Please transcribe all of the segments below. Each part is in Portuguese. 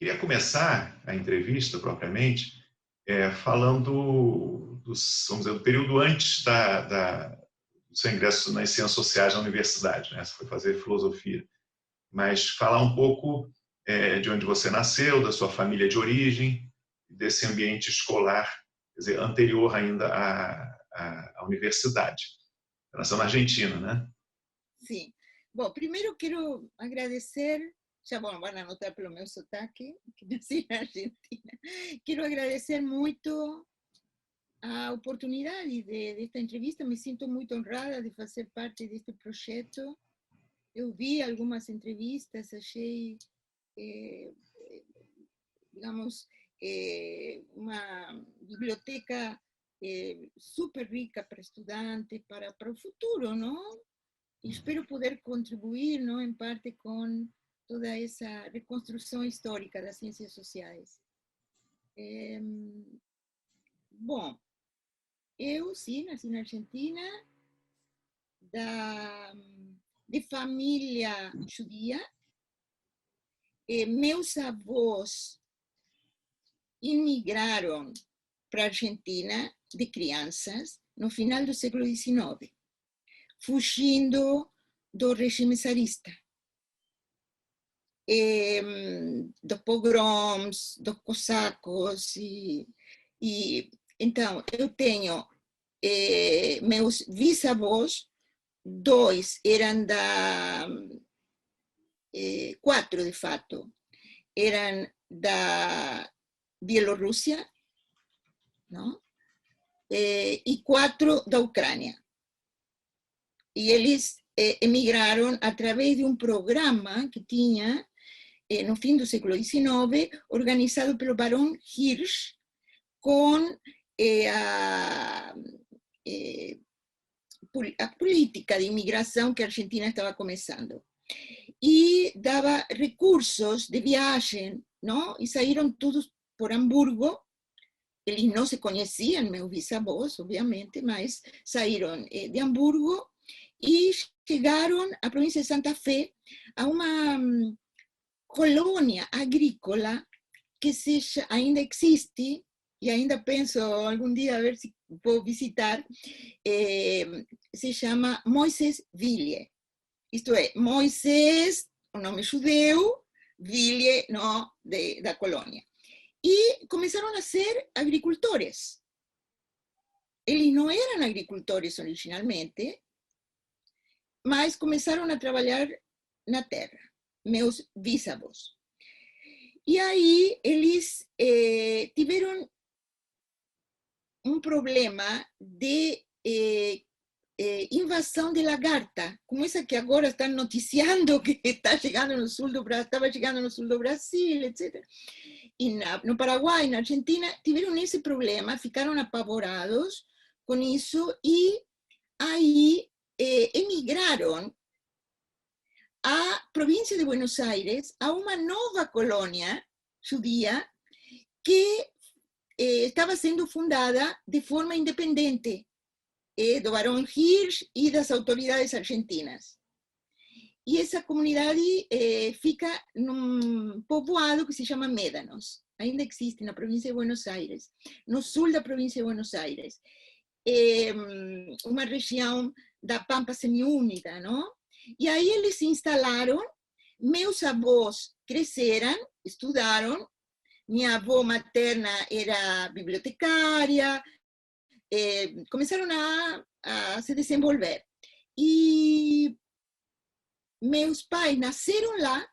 Queria começar a entrevista propriamente falando vamos dizer, do período antes do seu ingresso nas ciências sociais na universidade, né? Você foi fazer filosofia, mas falar um pouco de onde você nasceu, da sua família de origem, desse ambiente escolar, quer dizer, anterior ainda à universidade. Você nasceu na Argentina, né? Sim. Bom, primeiro quero agradecer, já vão anotar pelo meu sotaque, que nasci na Argentina. Quero agradecer muito a oportunidade desta entrevista, me sinto muito honrada de fazer parte deste projeto. Eu vi algumas entrevistas, achei, digamos, uma biblioteca super rica para estudantes, para o futuro, não? E espero poder contribuir, não, em parte com toda essa reconstrução histórica das ciências sociais. Bom, eu sim, nasci na Argentina, de família judia. Meus avós imigraram para a Argentina de crianças no final do século XIX, fugindo do regime zarista. Dos pogroms, dos cossacos, então eu tenho meus bisavós, dois eram quatro de fato, eram da Bielorrússia, não? E quatro da Ucrânia. E eles emigraram através de um programa que tinha no fim do século XIX, organizado pelo Barão Hirsch, com a política de imigração que a Argentina estava começando. E dava recursos de viagem, não? E saíram todos por Hamburgo. Eles não se conheciam, meus bisavós, obviamente, mas saíram de Hamburgo e chegaram à província de Santa Fé, a uma colônia agrícola que ainda existe, e ainda penso algum dia a ver se vou visitar, se chama Moisés-Ville. Isto é, Moisés, o nome judeu, Ville, não, da colônia. E começaram a ser agricultores. Eles não eram agricultores originalmente, mas começaram a trabalhar na terra, meus bisavós. E aí eles tiveram um problema de invasão de lagarta, como essa que agora estão noticiando que está chegando no sul do Brasil, estava chegando no sul do Brasil, etc. E no Paraguai, na Argentina, tiveram esse problema, ficaram apavorados com isso e aí emigraram à província de Buenos Aires, a uma nova colônia judia que estava sendo fundada de forma independente do Barão Hirsch e das autoridades argentinas. E essa comunidade fica num povoado que se chama Médanos. Ainda existe na província de Buenos Aires, no sul da província de Buenos Aires. Uma região da Pampa semiúmida, não? E aí eles se instalaram, meus avós cresceram, estudaram, minha avó materna era bibliotecária, começaram a se desenvolver. E meus pais nasceram lá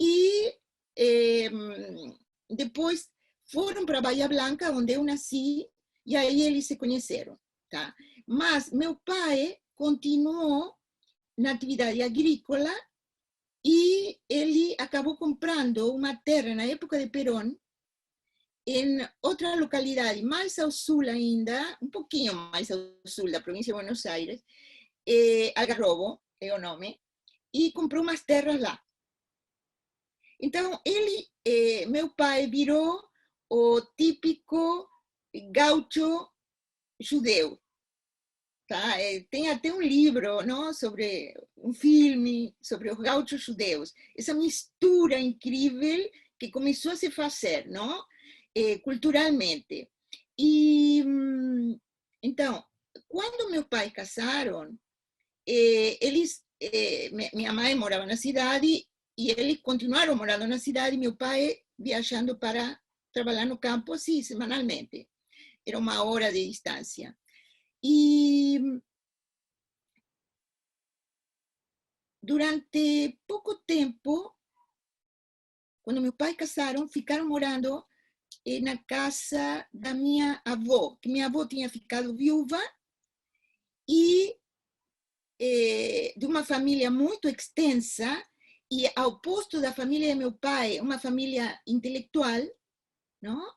e depois foram para Bahia Blanca, onde eu nasci, e aí eles se conheceram. Tá? Mas meu pai continuou na atividade agrícola e ele acabou comprando uma terra na época de Perón em outra localidade mais ao sul ainda, um pouquinho mais ao sul da província de Buenos Aires, Algarrobo é o nome, e comprou umas terras lá. Então ele, meu pai virou o típico gaucho judeu. Tá? Tem até um livro, não, sobre filme sobre os gauchos judeus. Essa mistura incrível que começou a se fazer, não? Culturalmente. E, então, quando meus pais casaram, eles, minha mãe morava na cidade e eles continuaram morando na cidade, meu pai viajando para trabalhar no campo, assim, semanalmente. Era 1 hora de distância. E durante pouco tempo, quando meus pais casaram, ficaram morando na casa da minha avó, que minha avó tinha ficado viúva e de uma família muito extensa, e ao oposto da família de meu pai, uma família intelectual, não?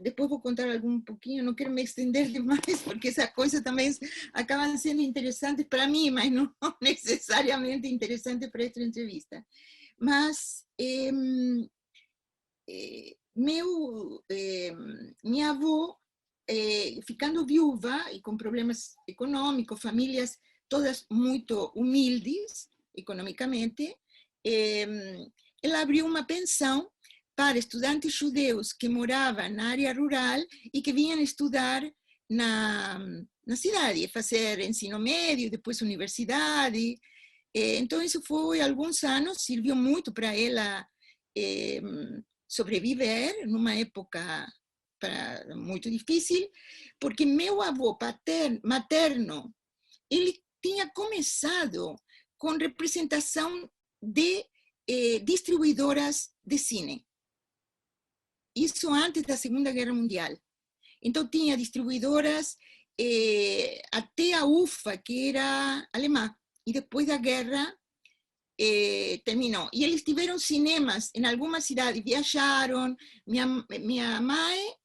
Depois vou contar um pouquinho, não quero me estender demais, porque essas coisas também acabam sendo interessantes para mim, mas não necessariamente interessantes para esta entrevista. Mas minha avó, ficando viúva e com problemas econômicos, famílias todas muito humildes economicamente, ela abriu uma pensão para estudantes judeus que moravam na área rural e que vinham estudar na cidade, fazer ensino médio, depois universidade. Então, isso foi alguns anos, serviu muito para ela sobreviver numa época muito difícil, porque meu avô materno, ele tinha começado com representação de distribuidoras de cine. Isso antes da Segunda Guerra Mundial. Então, tinha distribuidoras até a UFA, que era alemã. E depois da guerra, terminou. E eles tiveram cinemas em algumas cidades, viajaram. Minha mãe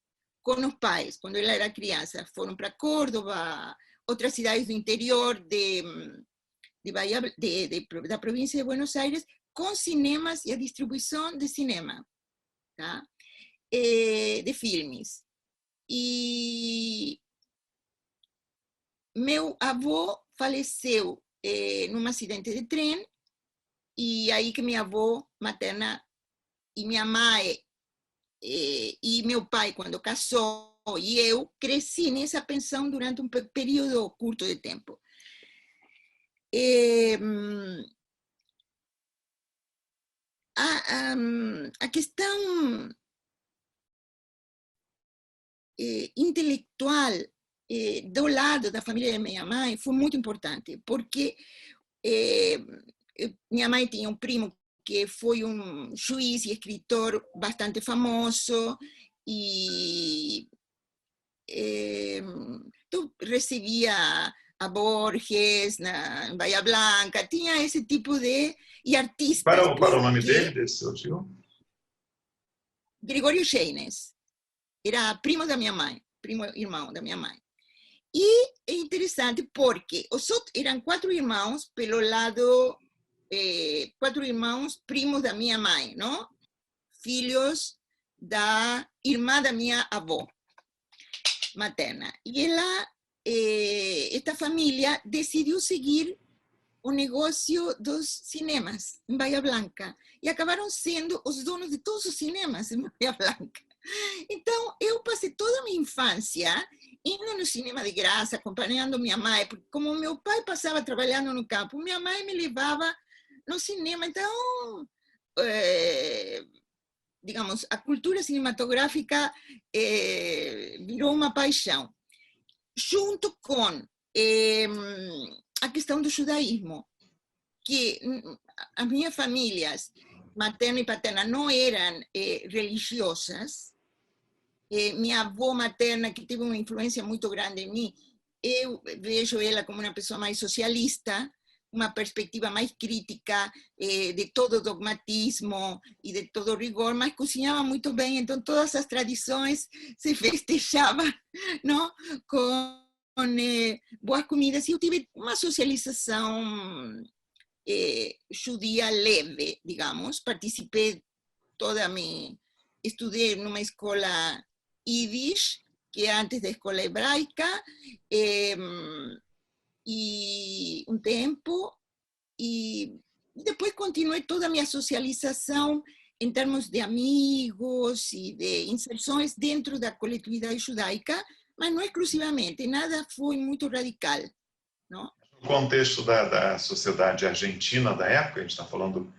com os pais, quando ela era criança, foram para Córdoba, outras cidades do interior da província de Buenos Aires, com cinemas e a distribuição de cinema, tá? De filmes. E meu avô faleceu num acidente de trem, e aí que minha avó materna e minha mãe e meu pai, quando casou, e eu cresci nessa pensão durante um período curto de tempo. A questão intelectual do lado da família de minha mãe foi muito importante, porque minha mãe tinha um primo que foi um juiz e escritor bastante famoso, e então recebia a Borges em Bahia Blanca, tinha esse tipo de... e artistas. Qual era o nome dele, desse seu tio? Gregório Sheines. Era primo da minha mãe, primo irmão da minha mãe. E é interessante porque os outros eram 4 irmãos pelo lado, 4 irmãos primos da minha mãe, não? Filhos da irmã da minha avó materna. E ela, esta família decidiu seguir o negócio dos cinemas em Bahia Blanca e acabaram sendo os donos de todos os cinemas em Bahia Blanca. Então, eu passei toda a minha infância indo no cinema de graça, acompanhando minha mãe, porque como meu pai passava trabalhando no campo, minha mãe me levava no cinema. Então, digamos, a cultura cinematográfica virou uma paixão, junto com a questão do judaísmo, que as minhas famílias materna e paterna não eram religiosas. Minha avó materna, que teve uma influência muito grande em mim, eu vejo ela como uma pessoa mais socialista, uma perspectiva mais crítica de todo dogmatismo e de todo rigor, mas cozinhava muito bem, então todas as tradições se festejavam, não? Com boas comidas, e eu tive uma socialização judia leve, digamos. Participei toda estudei numa escola Yiddish, que é antes da escola hebraica, e um tempo, E depois continuei toda a minha socialização em termos de amigos e de inserções dentro da coletividade judaica, mas não exclusivamente, nada foi muito radical, não? No contexto da sociedade argentina da época, a gente está falando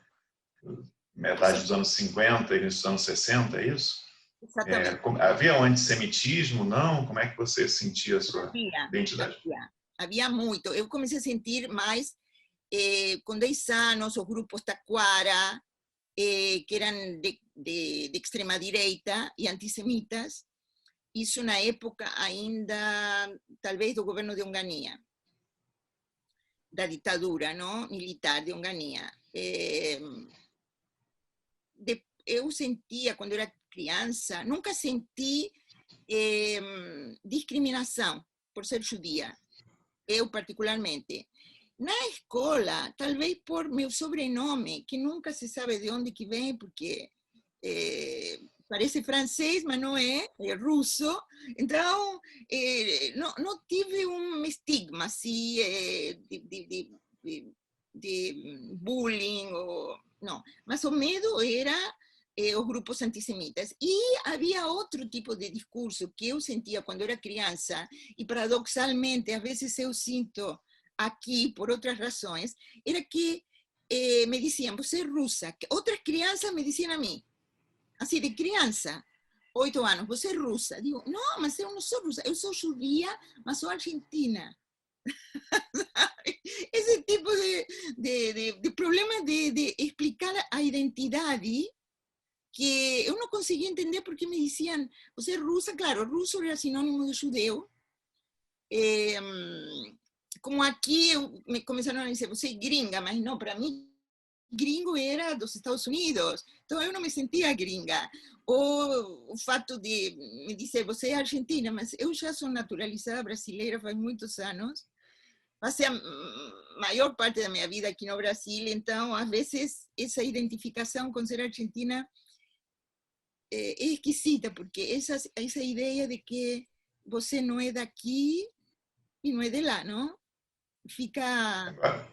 metade dos anos 50 e início dos anos 60, é isso? Exatamente. Havia um antissemitismo, não? Como é que você sentia a sua identidade? Havia muito. Eu comecei a sentir mais com 10 anos, os grupos Taquara, que eram de extrema-direita e antissemitas, isso na época ainda, talvez, do governo de Onganía, da ditadura, não? Militar de Onganía. Eu sentia, quando era criança, nunca senti discriminação por ser judia, eu particularmente. Na escola, talvez por meu sobrenome, que nunca se sabe de onde que vem, porque parece francês, mas não é, é russo. Então, não tive um estigma assim, de bullying, ou, não. Mas o medo era os grupos antissemitas. E havia outro tipo de discurso que eu sentia quando era criança, e paradoxalmente, às vezes eu sinto aqui por outras razões, era que me diziam, você é russa. Outras crianças me diziam a mim, assim, de criança, 8 anos, você é russa. Digo, não, mas eu não sou russa, eu sou judia, mas sou argentina. Esse tipo de problema de explicar a identidade, que eu não conseguia entender porque me diziam, você é russa. Claro, russo era sinônimo de judeu. Como aqui me começaram a dizer, você é gringa, mas não, para mim, gringo era dos Estados Unidos. Então eu não me sentia gringa. Ou o fato de me dizer, você é argentina, mas eu já sou naturalizada brasileira faz muitos anos. Passei a maior parte da minha vida aqui no Brasil, então, às vezes, essa identificação com ser argentina é esquisita, porque essa ideia de que você não é daqui e não é de lá, não? Fica... Agora,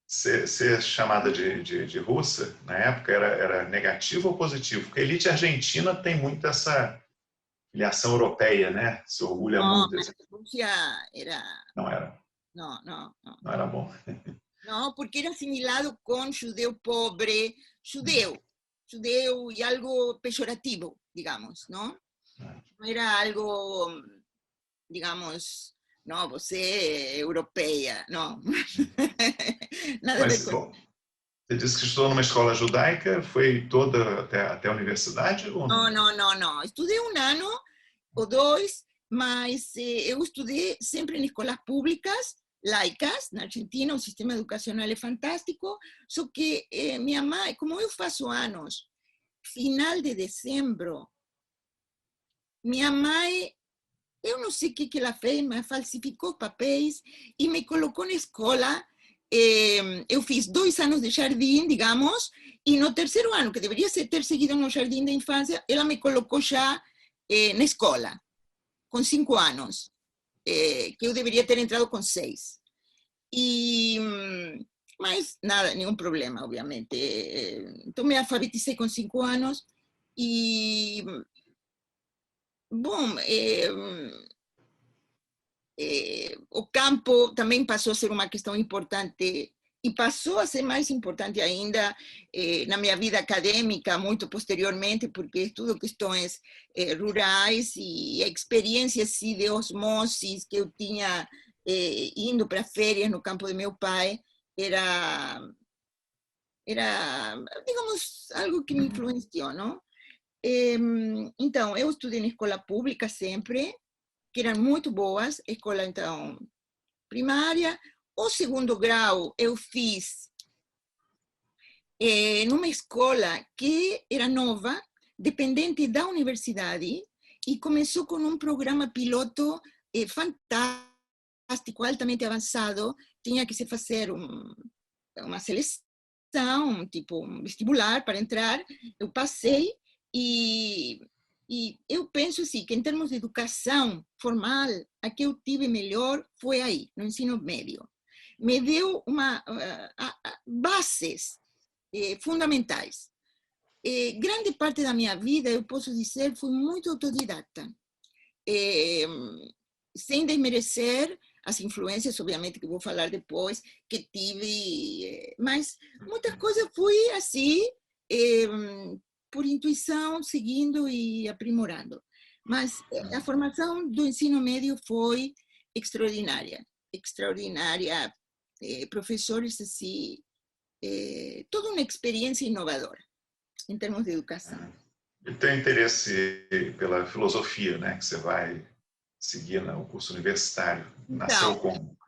ser chamada de russa, na época, era negativo ou positivo? Porque a elite argentina tem muito essa filiação europeia, né? Se orgulha muito desse... Rússia era... Não era. Não. Não era bom. Não, porque era assimilado com judeu pobre, judeu e algo pejorativo, digamos, não? Não era algo, digamos, não, você é europeia, não. Nada a ver Mas, com bom, você disse que estudou numa escola judaica, foi toda até a universidade ou não? Não. Estudei 1 ano ou 2, mas eu estudei sempre em escolas públicas, laicas. Na Argentina o sistema educacional é fantástico, só que minha mãe, como eu faço anos, final de dezembro, minha mãe, eu não sei o que ela fez, mas falsificou papéis e me colocou na escola. Eu fiz 2 anos de jardim, digamos, e no 3º ano, que deveria ter seguido no jardim de infância, ela me colocou já na escola, com 5 anos, que eu deveria ter entrado com 6. Mas nada, nenhum problema, obviamente. Então me alfabetizei com 5 anos e, bom, o campo também passou a ser uma questão importante e passou a ser mais importante ainda na minha vida acadêmica, muito posteriormente, porque estudo questões rurais e experiências assim, de osmose que eu tinha indo para férias no campo de meu pai, era, digamos, algo que me influenciou, não? Então, eu estudei na escola pública sempre, que eram muito boas, escola, então, primária. O 2º grau eu fiz numa escola que era nova, dependente da universidade, e começou com um programa piloto fantástico, altamente avançado. Tinha que se fazer uma seleção, tipo um vestibular para entrar. Eu passei e eu penso assim, que em termos de educação formal, a que eu tive melhor foi aí, no ensino médio. Me deu bases fundamentais. Grande parte da minha vida, eu posso dizer, fui muito autodidata. Sem desmerecer as influências, obviamente, que vou falar depois, que tive, mas muitas coisas fui assim, por intuição, seguindo e aprimorando. Mas a formação do ensino médio foi extraordinária, extraordinária. Professores assim, toda uma experiência inovadora em termos de educação. E tem interesse pela filosofia, né, que você vai seguir no curso universitário. Nasceu Então, como?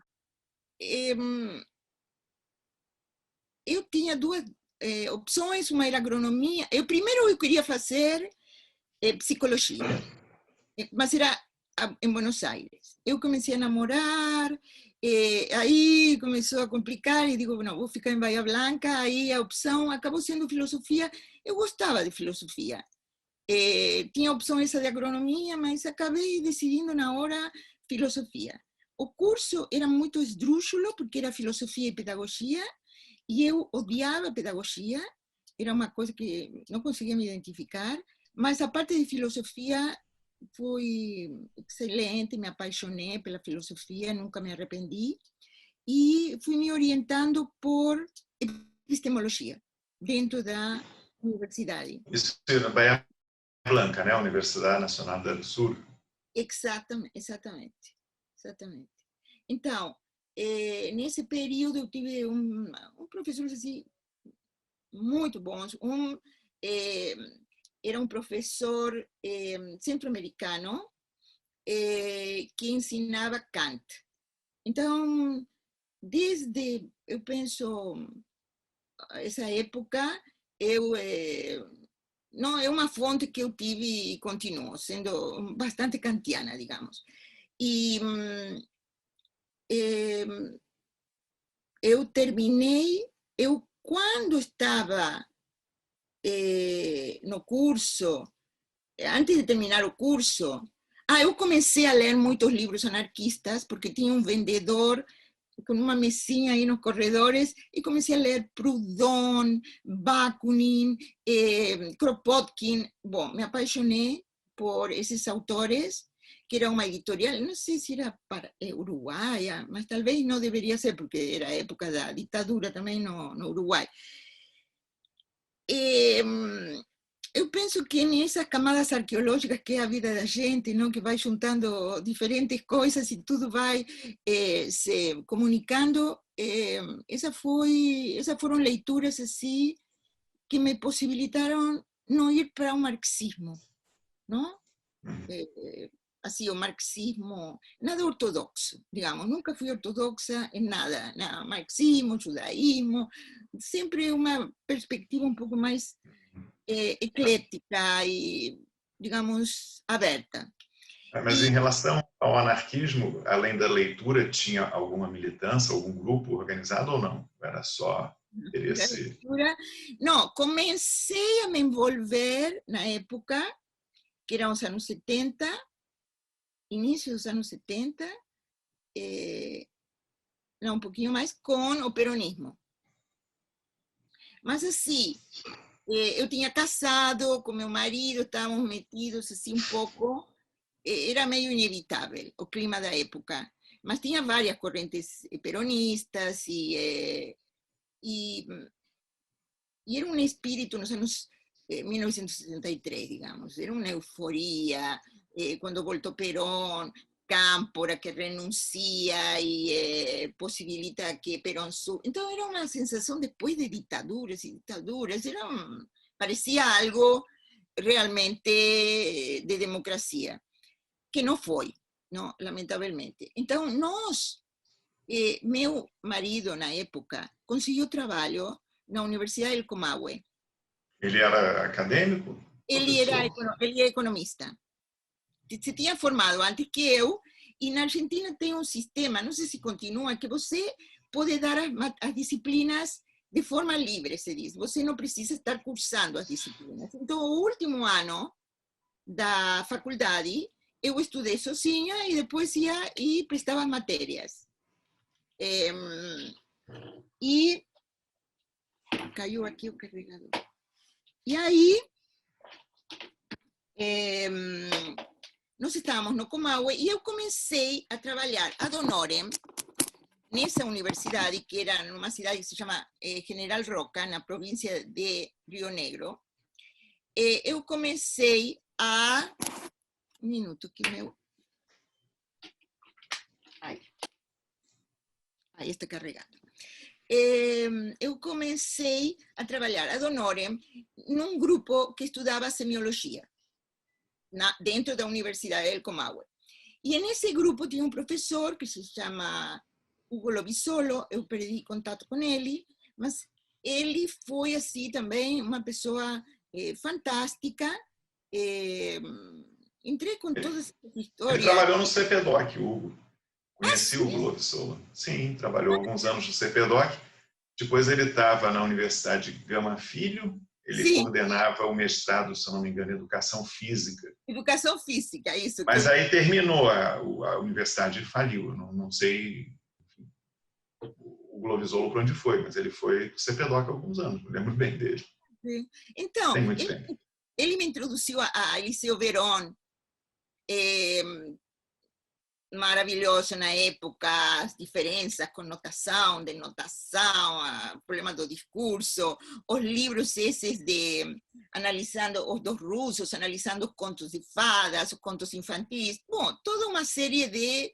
Eu tinha duas opções, uma era agronomia. Primeiro eu queria fazer psicologia, mas era em Buenos Aires. Eu comecei a namorar, aí começou a complicar e digo, não, vou ficar em Bahia Blanca, aí a opção acabou sendo filosofia. Eu gostava de filosofia. Tinha a opção essa de agronomia, mas acabei decidindo na hora filosofia. O curso era muito esdrúxulo, porque era filosofia e pedagogia, e eu odiava pedagogia, era uma coisa que não conseguia me identificar, mas a parte de filosofia foi excelente, me apaixonei pela filosofia, nunca me arrependi, e fui me orientando por epistemologia, dentro da universidade. Isso na Bahia Blanca, né? Universidade Nacional do Sul. Exatamente, exatamente, exatamente. Então, nesse período eu tive professores assim, muito bons. Era um professor centro-americano que ensinava Kant. Então, desde, eu penso, essa época, não, é uma fonte que eu tive e continuo sendo bastante kantiana, digamos. E eu terminei, quando estava no curso, antes de terminar o curso, eu comecei a ler muitos livros anarquistas, porque tinha um vendedor com uma mesinha aí nos corredores, e comecei a ler Proudhon, Bakunin, Kropotkin. Bom, me apaixonei por esses autores, que era uma editorial, não sei se era para uruguaia, mas talvez não deveria ser, porque era época da ditadura também no Uruguai. Eu penso que nessas camadas arqueológicas que é a vida da gente, não, que vai juntando diferentes coisas e tudo vai se comunicando, essas foram leituras assim que me possibilitaram não ir para o marxismo, não? Assim, o marxismo, nada ortodoxo, digamos, nunca fui ortodoxa em nada, marxismo, judaísmo, sempre uma perspectiva um pouco mais eclética e, digamos, aberta. Mas em relação ao anarquismo, além da leitura, tinha alguma militância, algum grupo organizado ou não? Era só interesse? Não, comecei a me envolver na época, que eram os anos 70, início dos anos 70, não, um pouquinho mais, com o peronismo. Mas assim, eu tinha casado com meu marido, estávamos metidos assim um pouco, era meio inevitável o clima da época, mas tinha várias correntes peronistas e era um espírito nos anos 1973, digamos, era uma euforia, quando voltou Perón, Cámpora que renuncia e possibilita que Perón suba. Então era uma sensação depois de ditaduras e ditaduras, parecia algo realmente de democracia, que não foi, não, lamentavelmente. Então nós, meu marido na época conseguiu trabalho na Universidade del Comahue. Ele era acadêmico? Ele é economista. Se tinha formado antes que eu, e na Argentina tem um sistema, não sei se continua, que você pode dar as disciplinas de forma livre, se diz. Você não precisa estar cursando as disciplinas. Então, o último ano da faculdade, eu estudei sozinha e depois ia e prestava matérias. E caiu aqui o carregador. E aí, nós estávamos no Comahue e eu comecei a trabalhar ad honorem nessa universidade, que era numa cidade que se chama General Roca, na província de Rio Negro. Eu comecei a... Um minuto que meu... Aí está carregado. Eu comecei a trabalhar ad honorem num grupo que estudava semiologia, dentro da Universidade del Comahue. E nesse grupo tinha um professor que se chama Hugo Lobisolo, eu perdi contato com ele, mas ele foi, assim, também uma pessoa fantástica. Entrei com todas essas histórias. Ele trabalhou no CPDOC, Hugo. Conheci o sim? Hugo Lobisolo. Sim, trabalhou alguns anos no CPDOC. Depois ele estava na Universidade Gama Filho. Ele Sim. coordenava o mestrado, se eu não me engano, em Educação Física. Educação Física, isso. Mas aí terminou a universidade e faliu. Não sei o Lobisolo para onde foi, mas ele foi para o CPDOC há alguns anos. Eu lembro bem dele. Sim. Então, ele me introduziu a Eliseu Verón, maravilhoso na época, as diferenças, conotação, denotação, problema do discurso, os livros esses analisando os dos russos, analisando os contos de fadas, os contos infantis, bom, toda uma série de...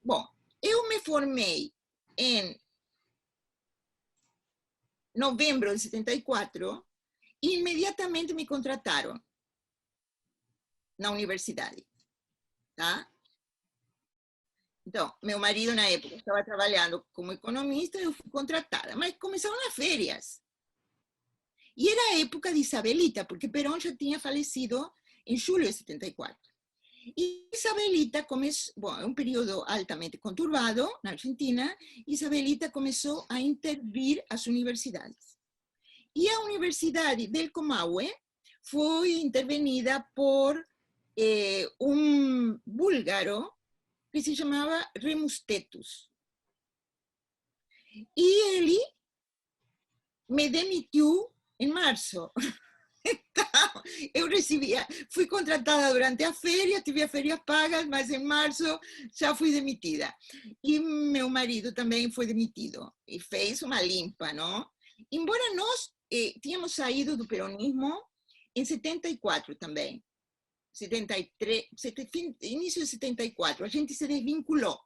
bom, eu me formei em novembro de 74 e imediatamente me contrataram na universidade, tá? Então, meu marido na época estava trabalhando como economista e eu fui contratada, mas começaram as férias. E era a época de Isabelita, porque Perón já tinha falecido em julho de 74. E Isabelita começou, bom, é um período altamente conturbado na Argentina, Isabelita começou a intervir as universidades. E a Universidade del Comahue foi intervenida por um búlgaro que se chamava Remus Tetus. E ele me demitiu em março. Então, eu fui contratada durante a férias, tive as férias pagas, mas em março já fui demitida. E meu marido também foi demitido. E fez uma limpa, não? Embora nós tínhamos saído do peronismo em 74 também. 73, início de 74, a gente se desvinculou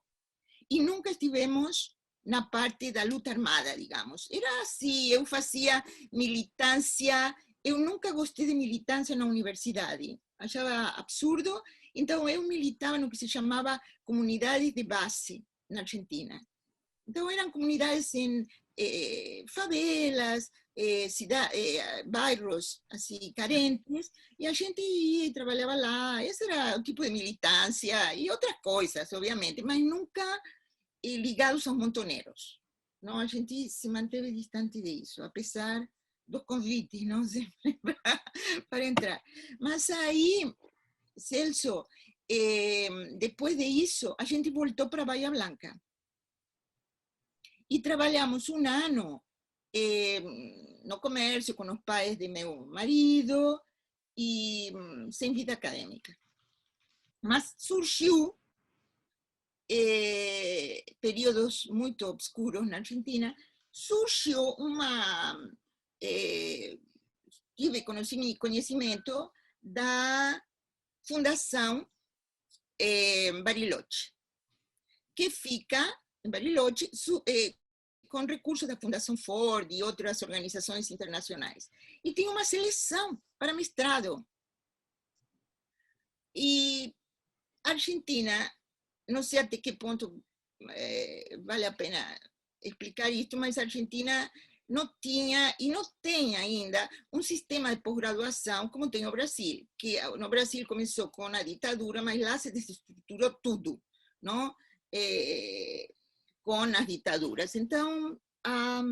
e nunca estivemos na parte da luta armada, digamos. Era assim, eu fazia militância, eu nunca gostei de militância na universidade, achava absurdo, então eu militava no que se chamava comunidades de base na Argentina. Então eram comunidades em favelas, bairros assim, carentes, e a gente ia e trabalhava lá. Esse era o tipo de militância e outras coisas, obviamente, mas nunca ligados aos montoneiros. Não, a gente se manteve distante disso, apesar dos convites, não sempre para entrar. Mas aí, Celso, depois disso, a gente voltou para Bahia Blanca. E trabalhamos um ano no comércio com os pais de meu marido e sem vida acadêmica. Mas surgiu períodos muito obscuros na Argentina, surgiu uma... tive conhecimento da Fundação Bariloche, que fica em Bariloche, com recursos da Fundação Ford e outras organizações internacionais. E tem uma seleção para mestrado. E a Argentina, não sei até que ponto vale a pena explicar isso, mas a Argentina não tinha e não tem ainda um sistema de pós-graduação como tem o Brasil, que no Brasil começou com a ditadura, mas lá se desestruturou tudo, não? Com as ditaduras. Então, a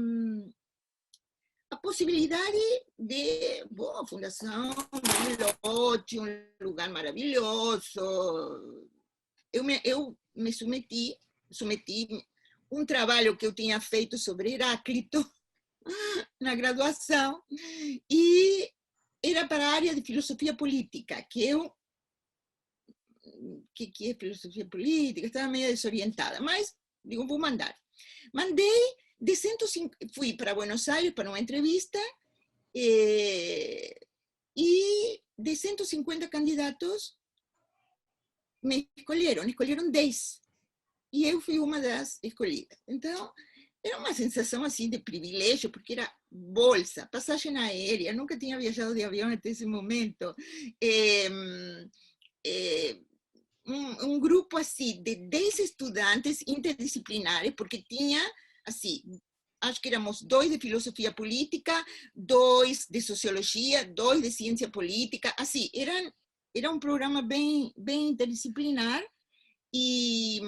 possibilidade de, bom, Fundação Bariloche, um lugar maravilhoso. Eu me submeti um trabalho que eu tinha feito sobre Heráclito, na graduação, e era para a área de filosofia política, que eu, que é filosofia política, estava meio desorientada, mas digo, vou mandar. Mandei de 150, fui para Buenos Aires para uma entrevista, e de 150 candidatos me escolheram 10. E eu fui uma das escolhidas. Então, era uma sensação assim de privilégio, porque era bolsa, passagem aérea, nunca tinha viajado de avião até esse momento. Um grupo assim de 10 estudantes interdisciplinares, porque tinha assim, acho que éramos 2 de filosofia política, 2 de sociologia, 2 de ciência política, assim, era um programa bem interdisciplinar e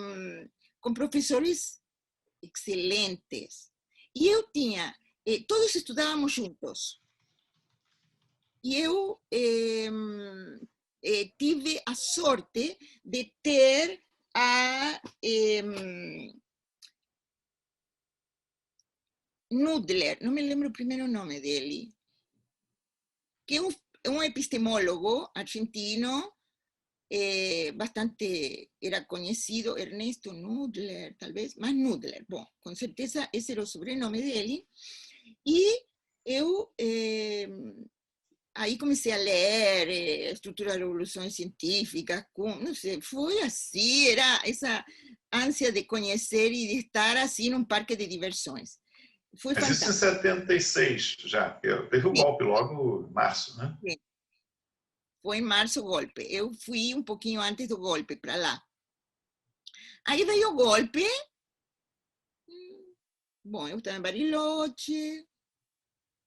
com professores excelentes. E eu tinha, todos estudávamos juntos. E eu tive a sorte de ter a Nudler, não me lembro o primeiro nome dele, que é um epistemólogo argentino, bastante, era conhecido, Ernesto Nudler, talvez, mas Nudler, bom, com certeza esse era o sobrenome dele, e eu aí comecei a ler estrutura de revoluções científicas, não sei, foi assim, era essa ânsia de conhecer e de estar assim num parque de diversões. Foi Mas fantástico. isso em 76 já, teve o golpe logo em março, né? Sim. Foi em março o golpe. Eu fui um pouquinho antes do golpe para lá. Aí veio o golpe. Bom, eu estava em Bariloche.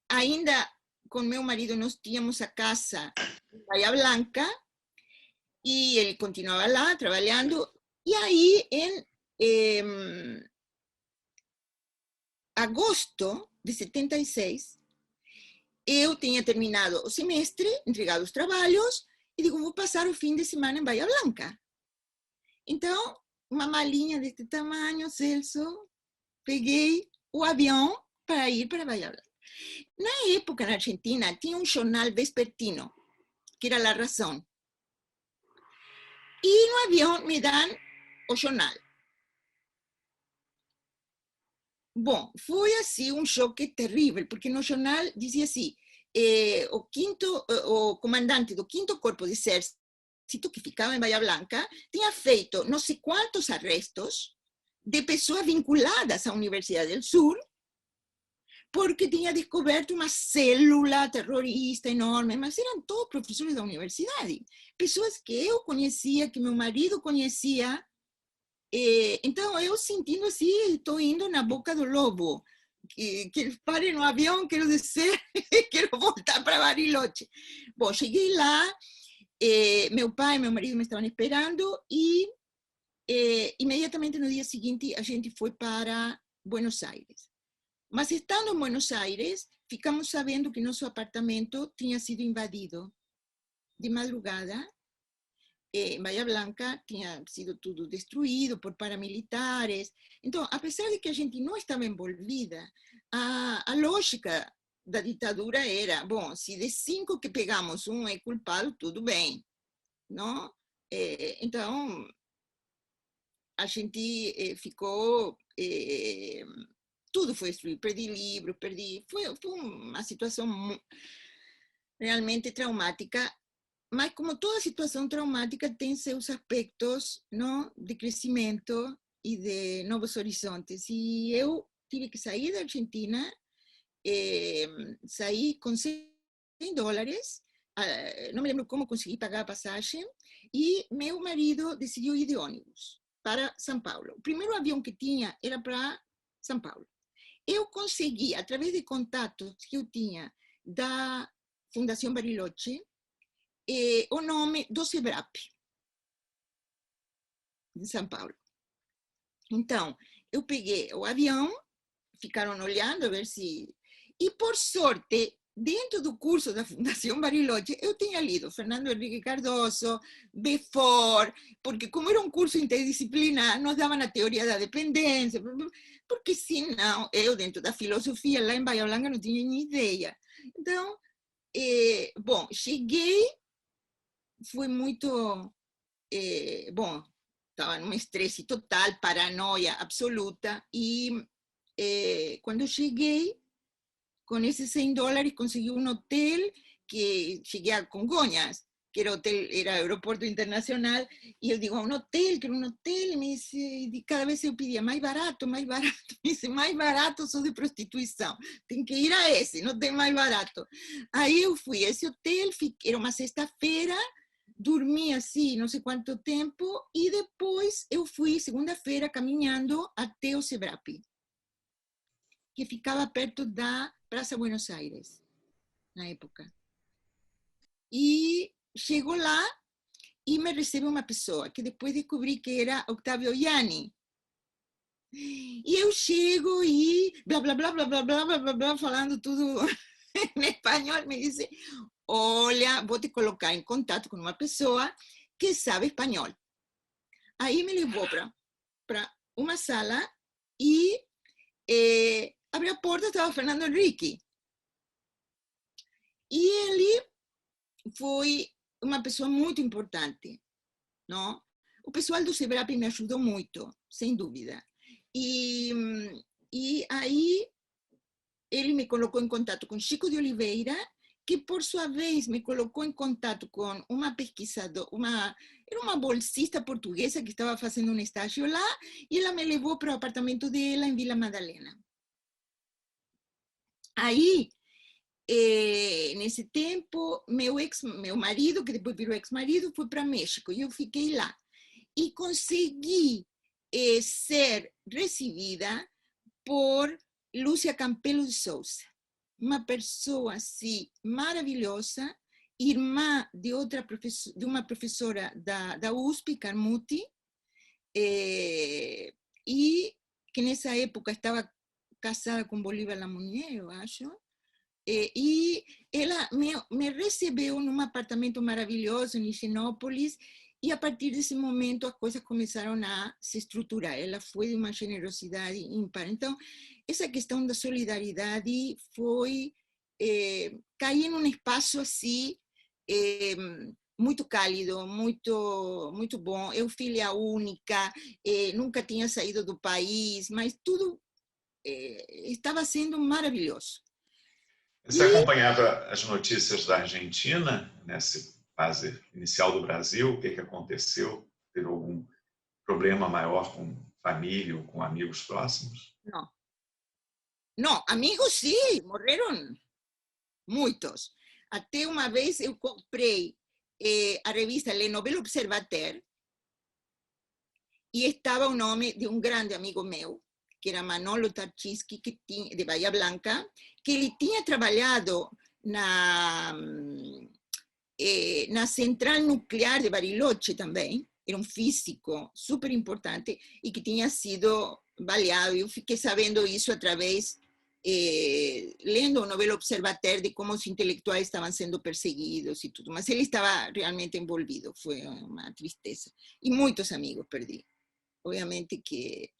Ainda com meu marido nós tínhamos a casa em Bahia Blanca e ele continuava lá trabalhando. E aí, em agosto de 76, eu tinha terminado o semestre, entregado os trabalhos, e digo, vou passar o fim de semana em Bahia Blanca. Então, uma malinha deste tamanho, Celso, peguei o avião para ir para Bahia Blanca. Na época, na Argentina, tinha um jornal vespertino, que era La Razón. E no avião me dão o jornal. Bom, foi assim um choque terrível, porque no jornal dizia assim, o comandante do 5º Corpo de Exército, que ficava em Bahia Blanca, tinha feito não sei quantos arrestos de pessoas vinculadas à Universidade do Sul, porque tinha descoberto uma célula terrorista enorme, mas eram todos professores da universidade, pessoas que eu conhecia, que meu marido conhecia. Então eu sentindo assim, estou indo na boca do lobo, que pare no avião, quero descer, quero voltar para Bariloche. Bom, cheguei lá, meu pai e meu marido me estavam esperando e imediatamente no dia seguinte a gente foi para Buenos Aires. Mas estando em Buenos Aires, ficamos sabendo que nosso apartamento tinha sido invadido de madrugada. En Bahia Blanca tinha sido tudo destruído por paramilitares. Então, apesar de que a gente não estava envolvida, a lógica da ditadura era, bom, se de 5 que pegamos um é culpado, tudo bem, não? Então, a gente ficou, tudo foi destruído, perdi livros, foi uma situação realmente traumática. Mas como toda situação traumática tem seus aspectos, não, de crescimento e de novos horizontes. E eu tive que sair da Argentina, saí com $100, não me lembro como consegui pagar a passagem, e meu marido decidiu ir de ônibus para São Paulo. O primeiro avião que tinha era para São Paulo. Eu consegui, através de contatos que eu tinha da Fundação Bariloche, o nome do SEBRAP, em São Paulo. Então, eu peguei o avião, ficaram olhando a ver se... E, por sorte, dentro do curso da Fundação Bariloche, eu tinha lido Fernando Henrique Cardoso, Beaufort, porque como era um curso interdisciplinar, nos davam a teoria da dependência, porque senão, eu dentro da filosofia, lá em Bahia Blanca, não tinha nem ideia. Então, bom, cheguei, foi muito, bom, estava num estresse total, paranoia absoluta, e quando eu cheguei, con esos $100 conseguí un hotel que llegué a Congonhas, que era aeropuerto internacional, y yo digo, un hotel, quiero un hotel, y me dice, y cada vez yo pedía, más barato, me dice, más barato, soy de prostitución, tengo que ir a ese, no tem más barato. Aí eu fui a esse hotel, era uma sexta-feira, dormi assim, não sei quanto tempo, e depois eu fui, segunda-feira, caminhando até o Sebrapi, que ficava perto da Praça Buenos Aires, na época. E chego lá e me recebe uma pessoa, que depois descobri que era Octavio Yanni. E eu chego e blá, blá, blá, blá, blá, blá, blá, blá, blá, falando tudo em espanhol, me disse, olha, vou te colocar em contato com uma pessoa que sabe espanhol. Aí me levou para uma sala e abriu a porta, estava Fernando Henrique. E ele foi uma pessoa muito importante, não? O pessoal do Sebrapi me ajudou muito, sem dúvida. E aí ele me colocou em contato com Chico de Oliveira, que por sua vez me colocou em contato com uma pesquisadora, era uma bolsista portuguesa que estava fazendo um estágio lá, e ela me levou para o apartamento dela em Vila Madalena. Aí, nesse tempo, meu marido, que depois virou ex-marido, foi para México, e eu fiquei lá. E consegui ser recebida por Lúcia Campelo de Souza, uma pessoa assim maravilhosa, irmã de uma professora da USP, Carmuti, e que nessa época estava casada com Bolívar Lamounier, eu acho. E ela me recebeu num apartamento maravilhoso em Higienópolis, e a partir desse momento as coisas começaram a se estruturar. Ela foi de uma generosidade ímpar. Então, essa questão da solidariedade foi cair num espaço assim muito cálido, muito bom. Eu filha única, nunca tinha saído do país, mas tudo estava sendo maravilhoso. Você acompanhava as notícias da Argentina, nessa fase inicial do Brasil? O que aconteceu? Teve algum problema maior com família ou com amigos próximos? Não, amigos sim, morreram muitos. Até uma vez eu comprei a revista Le Nouvel Observateur e estava o nome de um grande amigo meu, que era Manolo Tarczyński, de Bahia Blanca, que ele tinha trabalhado na central nuclear de Bariloche também, era um físico super importante e que tinha sido baleado. Eu fiquei sabendo isso através, lendo o Nouvel Observateur, de como os intelectuais estavam sendo perseguidos e tudo, mas ele estava realmente envolvido, foi uma tristeza. E muitos amigos perdi. Obviamente que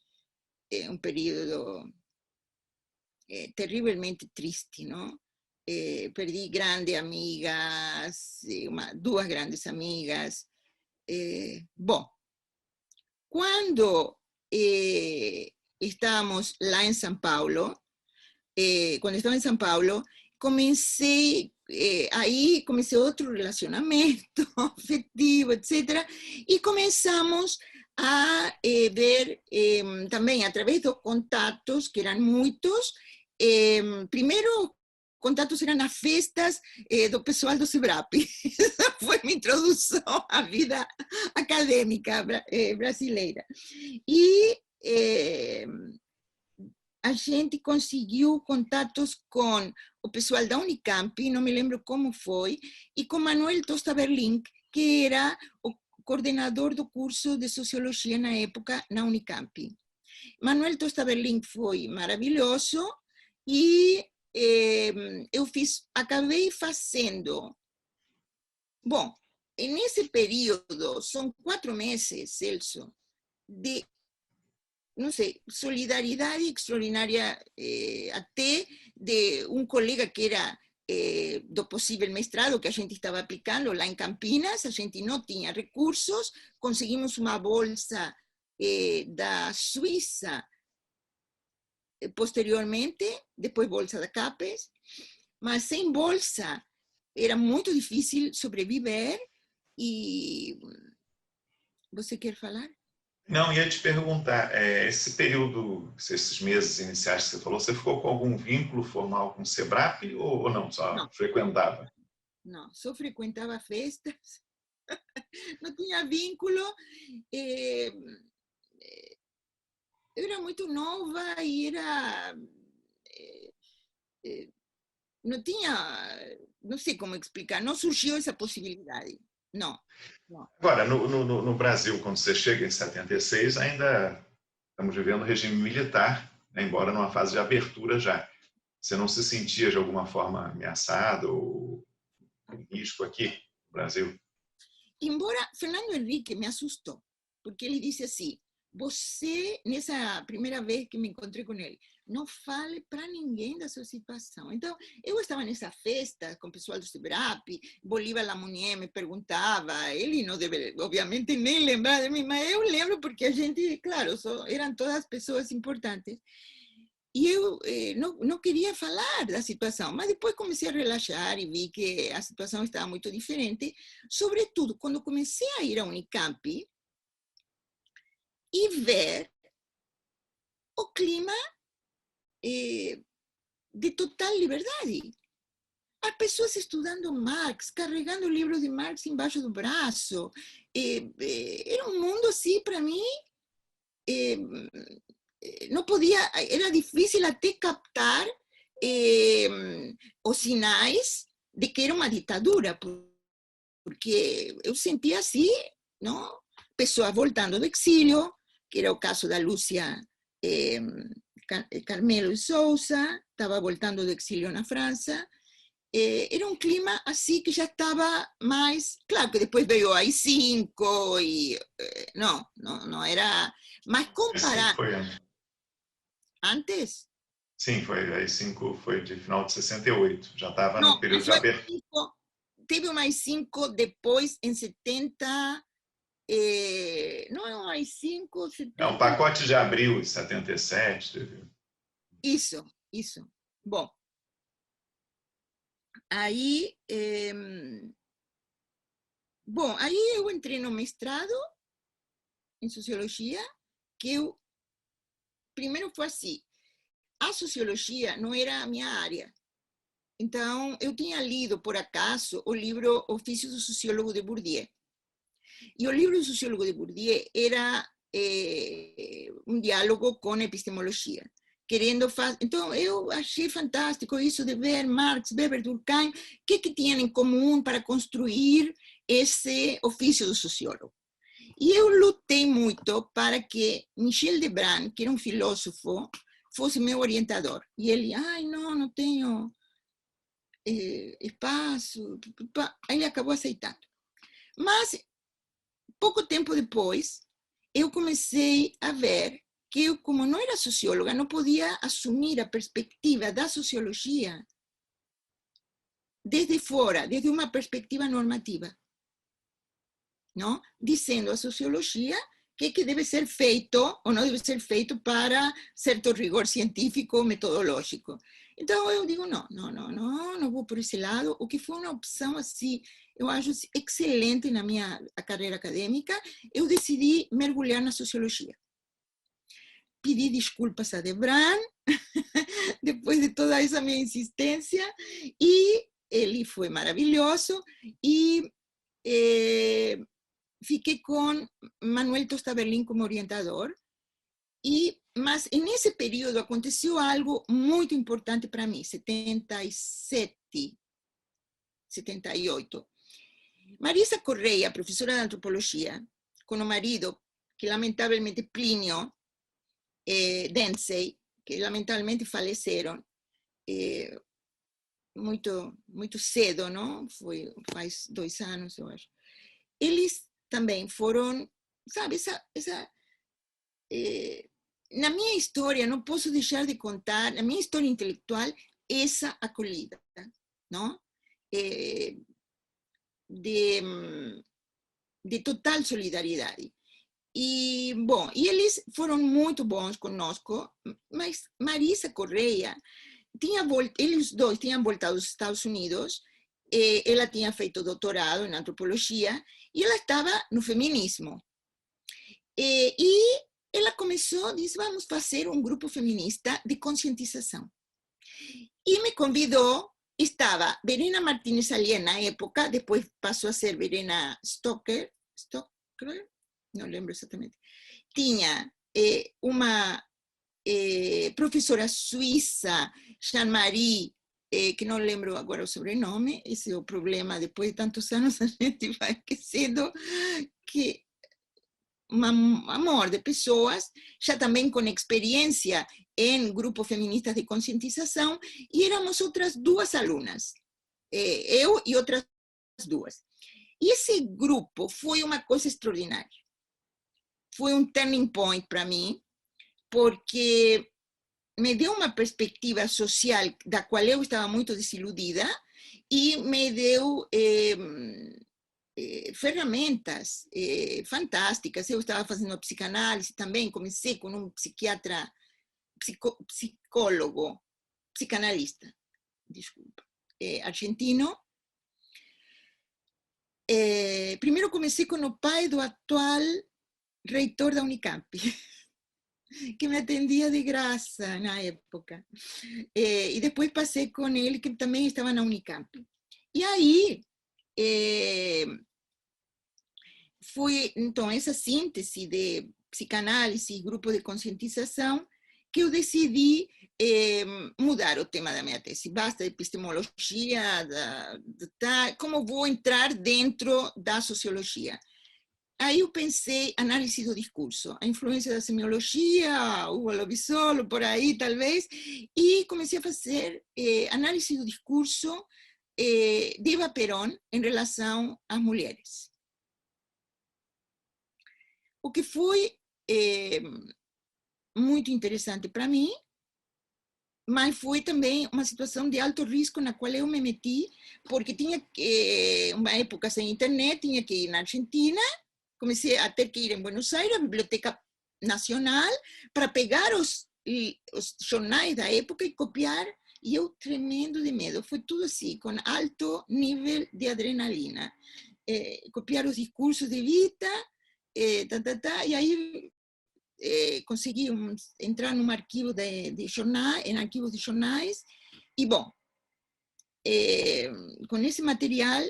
é um período terrivelmente triste, não? Perdi grandes amigas, duas grandes amigas. Bom, quando estávamos lá em São Paulo, quando estava em São Paulo, comecei outro relacionamento afetivo, etc. E começamos a ver também através dos contatos, que eram muitos. Primeiro, contatos eram nas festas do pessoal do Sebrapi. Essa foi minha introdução à vida acadêmica brasileira. E a gente conseguiu contatos com o pessoal da Unicamp, não me lembro como foi, e com Manuel Tosta Berlin, que era o coordenador do curso de Sociologia na época na Unicamp. Manuel Tosta Berlin foi maravilhoso, e acabei fazendo, bom, nesse período, são 4 meses, Celso, de, não sei, solidariedade extraordinária, até de um colega que era do possível mestrado que a gente estava aplicando lá em Campinas, a gente não tinha recursos, conseguimos uma bolsa da Suíça posteriormente, depois bolsa da CAPES, mas sem bolsa era muito difícil sobreviver. E você quer falar? Não, ia te perguntar, esse período, esses meses iniciais que você falou, você ficou com algum vínculo formal com o SEBRAP ou não, só Não, frequentava? não, só frequentava festas, não tinha vínculo. Eh, eu era muito nova e era... não tinha, não sei como explicar, não surgiu essa possibilidade. Não, não. Agora, no Brasil, quando você chega em 76, ainda estamos vivendo regime militar, né, embora numa fase de abertura já. Você não se sentia de alguma forma ameaçado ou em risco aqui no Brasil? Embora Fernando Henrique me assustou, porque ele disse assim: você, nessa primeira vez que me encontrei com ele, não fale para ninguém da sua situação. Então, eu estava nessa festa com o pessoal do SEBRAP, Bolívar Lamounier me perguntava, ele não deve, obviamente, nem lembrar de mim, mas eu lembro porque a gente, claro, eram todas pessoas importantes. E eu não queria falar da situação, mas depois comecei a relaxar e vi que a situação estava muito diferente, sobretudo quando comecei a ir à Unicamp e ver o clima de total liberdade. As pessoas estudando Marx, carregando o livro de Marx embaixo do braço. Era um mundo assim, para mim, não podia, era difícil até captar os sinais de que era uma ditadura, porque eu sentia assim, não? Pessoas voltando do exílio, que era o caso da Lúcia Carmelo de Souza, estava voltando do exílio na França. Era um clima assim que já estava mais... Claro que depois veio a AI-5 e... não era... Mas Sim, comparar foi, antes... sim, foi, AI-5 foi de final de 68, já estava Não, no período mas de o abertura. AI-5 teve um AI-5 depois, em 70... não é um AI-5, É um 70... pacote de abril de 77, teve. Isso. Bom, aí... bom, aí eu entrei no mestrado em Sociologia, que eu... Primeiro foi assim, a Sociologia não era a minha área. Então, eu tinha lido, por acaso, o livro Ofício do Sociólogo de Bourdieu. E o livro do Sociólogo de Bourdieu era um diálogo com a epistemologia. Então, eu achei fantástico isso de ver Marx, Weber, Durkheim, o que tinham em comum para construir esse ofício do sociólogo. E eu lutei muito para que Michel Lebrun, que era um filósofo, fosse meu orientador. E ele, não tenho espaço. Aí ele acabou aceitando. Mas, pouco tempo depois, eu comecei a ver que eu, como não era socióloga, não podia assumir a perspectiva da sociologia desde fora, desde uma perspectiva normativa, não? Dizendo a sociologia que deve ser feito ou não deve ser feito para certo rigor científico, metodológico. Então eu digo, não vou por esse lado, o que foi uma opção assim, eu acho excelente na minha carreira acadêmica, eu decidi mergulhar na sociologia. Pedi desculpas a Lebrun, depois de toda essa minha insistência, e ele foi maravilhoso, e fiquei com Manuel Tosta Berlin como orientador, mas nesse período aconteceu algo muito importante para mim, 77, 78. Marisa Correia, professora de antropologia, com o marido, que lamentavelmente Plínio Densey, que lamentavelmente faleceram, muito cedo, não? Faz 2 anos, eu acho. Eles também foram, sabe, na minha história, não posso deixar de contar, na minha história intelectual, essa acolhida, não? De total solidariedade. E, bom, e eles foram muito bons conosco, mas Marisa Correia eles dois tinham voltado aos Estados Unidos, ela tinha feito doutorado em antropologia e ela estava no feminismo. E ela começou, disse, vamos fazer um grupo feminista de conscientização. E me convidou, estava Verena Martínez Alier na época, depois passou a ser Verena Stoker, não lembro exatamente. Tinha uma professora suíça, Jean-Marie, que não lembro agora o sobrenome, esse é o problema, depois de tantos anos a gente vai esquecendo, que um amor de pessoas, já também com experiência em grupos feministas de conscientização, e éramos outras 2 alunas, eu e outras 2. E esse grupo foi uma coisa extraordinária. Foi um turning point para mim, porque me deu uma perspectiva social da qual eu estava muito desiludida e me deu ferramentas fantásticas. Eu estava fazendo psicanálise também, comecei com um psiquiatra, psicólogo, psicanalista, desculpa, argentino. Primeiro comecei com o pai do atual reitor da Unicamp, que me atendia de graça na época. E depois passei com ele, que também estava na Unicamp. E aí, foi, então, essa síntese de psicanálise e grupo de conscientização que eu decidi mudar o tema da minha tese. Basta de epistemologia, como vou entrar dentro da sociologia. Aí eu pensei análise do discurso, a influência da semiologia, Hugo Lobisolo, por aí talvez, e comecei a fazer análise do discurso de Eva Perón em relação às mulheres. O que foi muito interessante para mim, mas foi também uma situação de alto risco na qual eu me meti, porque tinha uma época sem internet, tinha que ir na Argentina, comecei a ter que ir em Buenos Aires, à Biblioteca Nacional, para pegar os jornais da época e copiar, e eu tremendo de medo. Foi tudo assim, com alto nível de adrenalina. Copiar os discursos de Evita, e aí consegui entrar num arquivo de jornais, em arquivos de jornais, e bom, com esse material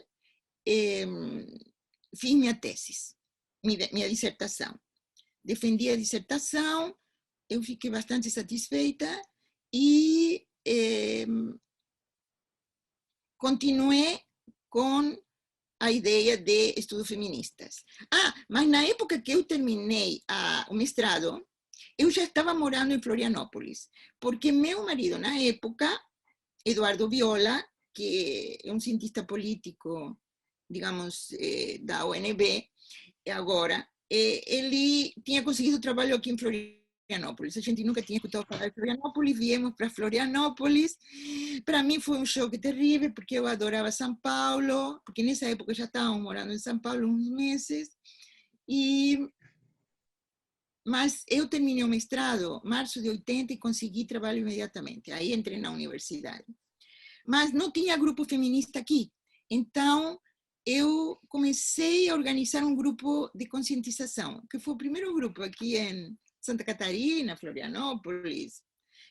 fiz minha tese, minha dissertação. Defendi a dissertação, eu fiquei bastante satisfeita e continuei com a ideia de estudos feministas. Mas na época que eu terminei o mestrado, eu já estava morando em Florianópolis, porque meu marido, na época, Eduardo Viola, que é um cientista político, digamos, da UNB, agora, ele tinha conseguido trabalho aqui em Florianópolis. A gente nunca tinha escutado falar de Florianópolis, viemos para Florianópolis. Para mim foi um choque terrível, porque eu adorava São Paulo, porque nessa época já estávamos morando em São Paulo uns meses. Mas eu terminei o mestrado em março de 80 e consegui trabalho imediatamente. Aí entrei na universidade. Mas não tinha grupo feminista aqui. Então, eu comecei a organizar um grupo de conscientização, que foi o primeiro grupo aqui em Santa Catarina, Florianópolis,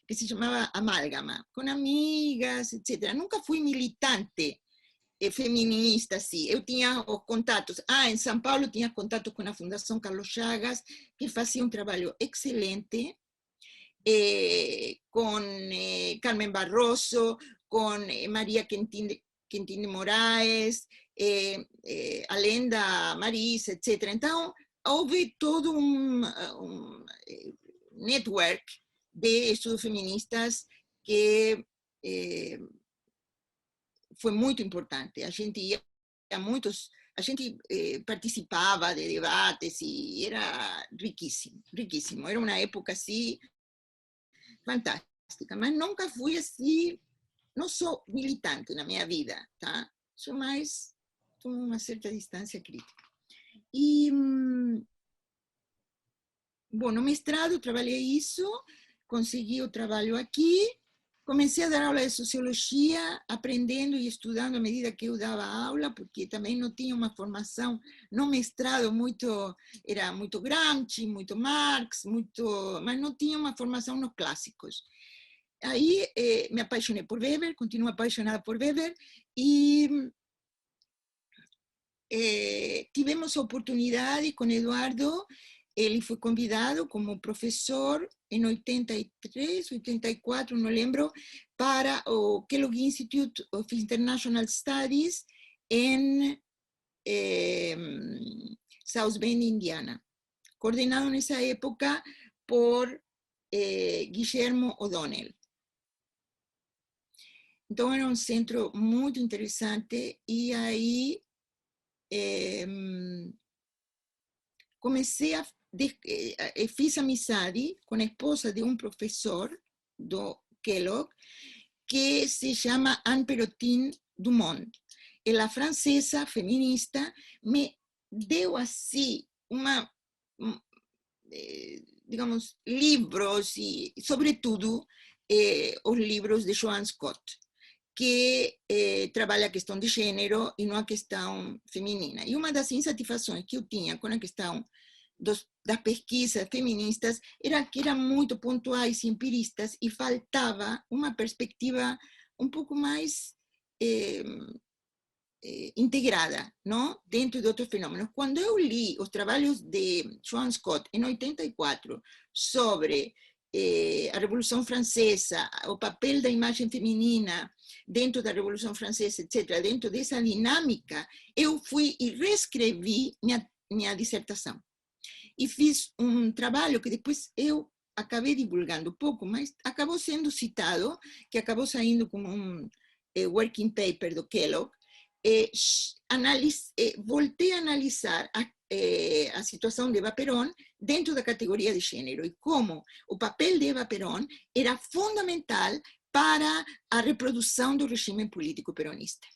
que se chamava Amálgama, com amigas, etc. Nunca fui militante feminista, assim. Eu tinha os contatos. Em São Paulo tinha contato com a Fundação Carlos Chagas, que fazia um trabalho excelente, con Carmen Barroso, con María Quintine Moraes, Alenda Maris, etc. Então, houve todo um network de estudos feministas que foi muito importante. A gente ia a muitos, a gente participava de debates e era riquíssimo, riquíssimo. Era uma época assim fantástica, mas nunca fui assim, não sou militante na minha vida, tá? Sou mais, com uma certa distância crítica. E, bom, no mestrado trabalhei isso, consegui o trabalho aqui, comecei a dar aula de sociologia, aprendendo e estudando à medida que eu dava aula, porque também não tinha uma formação no mestrado muito, era muito Gramsci, muito Marx, muito, mas não tinha uma formação nos clássicos. Aí me apaixonei por Weber, continuo apaixonada por Weber, e tivemos a oportunidade com Eduardo, ele foi convidado como professor em 83, 84, não lembro, para o Kellogg Institute of International Studies em South Bend, Indiana, coordenado nessa época por Guillermo O'Donnell. Então era um centro muito interessante e aí comecei fiz amizade com a esposa de um professor do Kellogg que se chama Anne Perrotin Dumont. Ela francesa, feminista, me deu assim digamos, livros e, sobretudo, os livros de Joan Scott, que trabalha a questão de gênero e não a questão feminina. E uma das insatisfações que eu tinha com a questão das pesquisas feministas era que eram muito pontuais e empiristas e faltava uma perspectiva um pouco mais integrada, não? Dentro de outros fenômenos. Quando eu li os trabalhos de Joan Scott em 84 sobre a Revolução Francesa, o papel da imagem feminina dentro da Revolução Francesa, etc., dentro dessa dinâmica, eu fui e reescrevi minha dissertação. E fiz um trabalho que depois eu acabei divulgando pouco, mas acabou sendo citado, que acabou saindo como um working paper do Kellogg. Voltei a analisar a situação de Eva Perón dentro da categoria de gênero e como o papel de Eva Perón era fundamental para a reprodução do regime político peronista.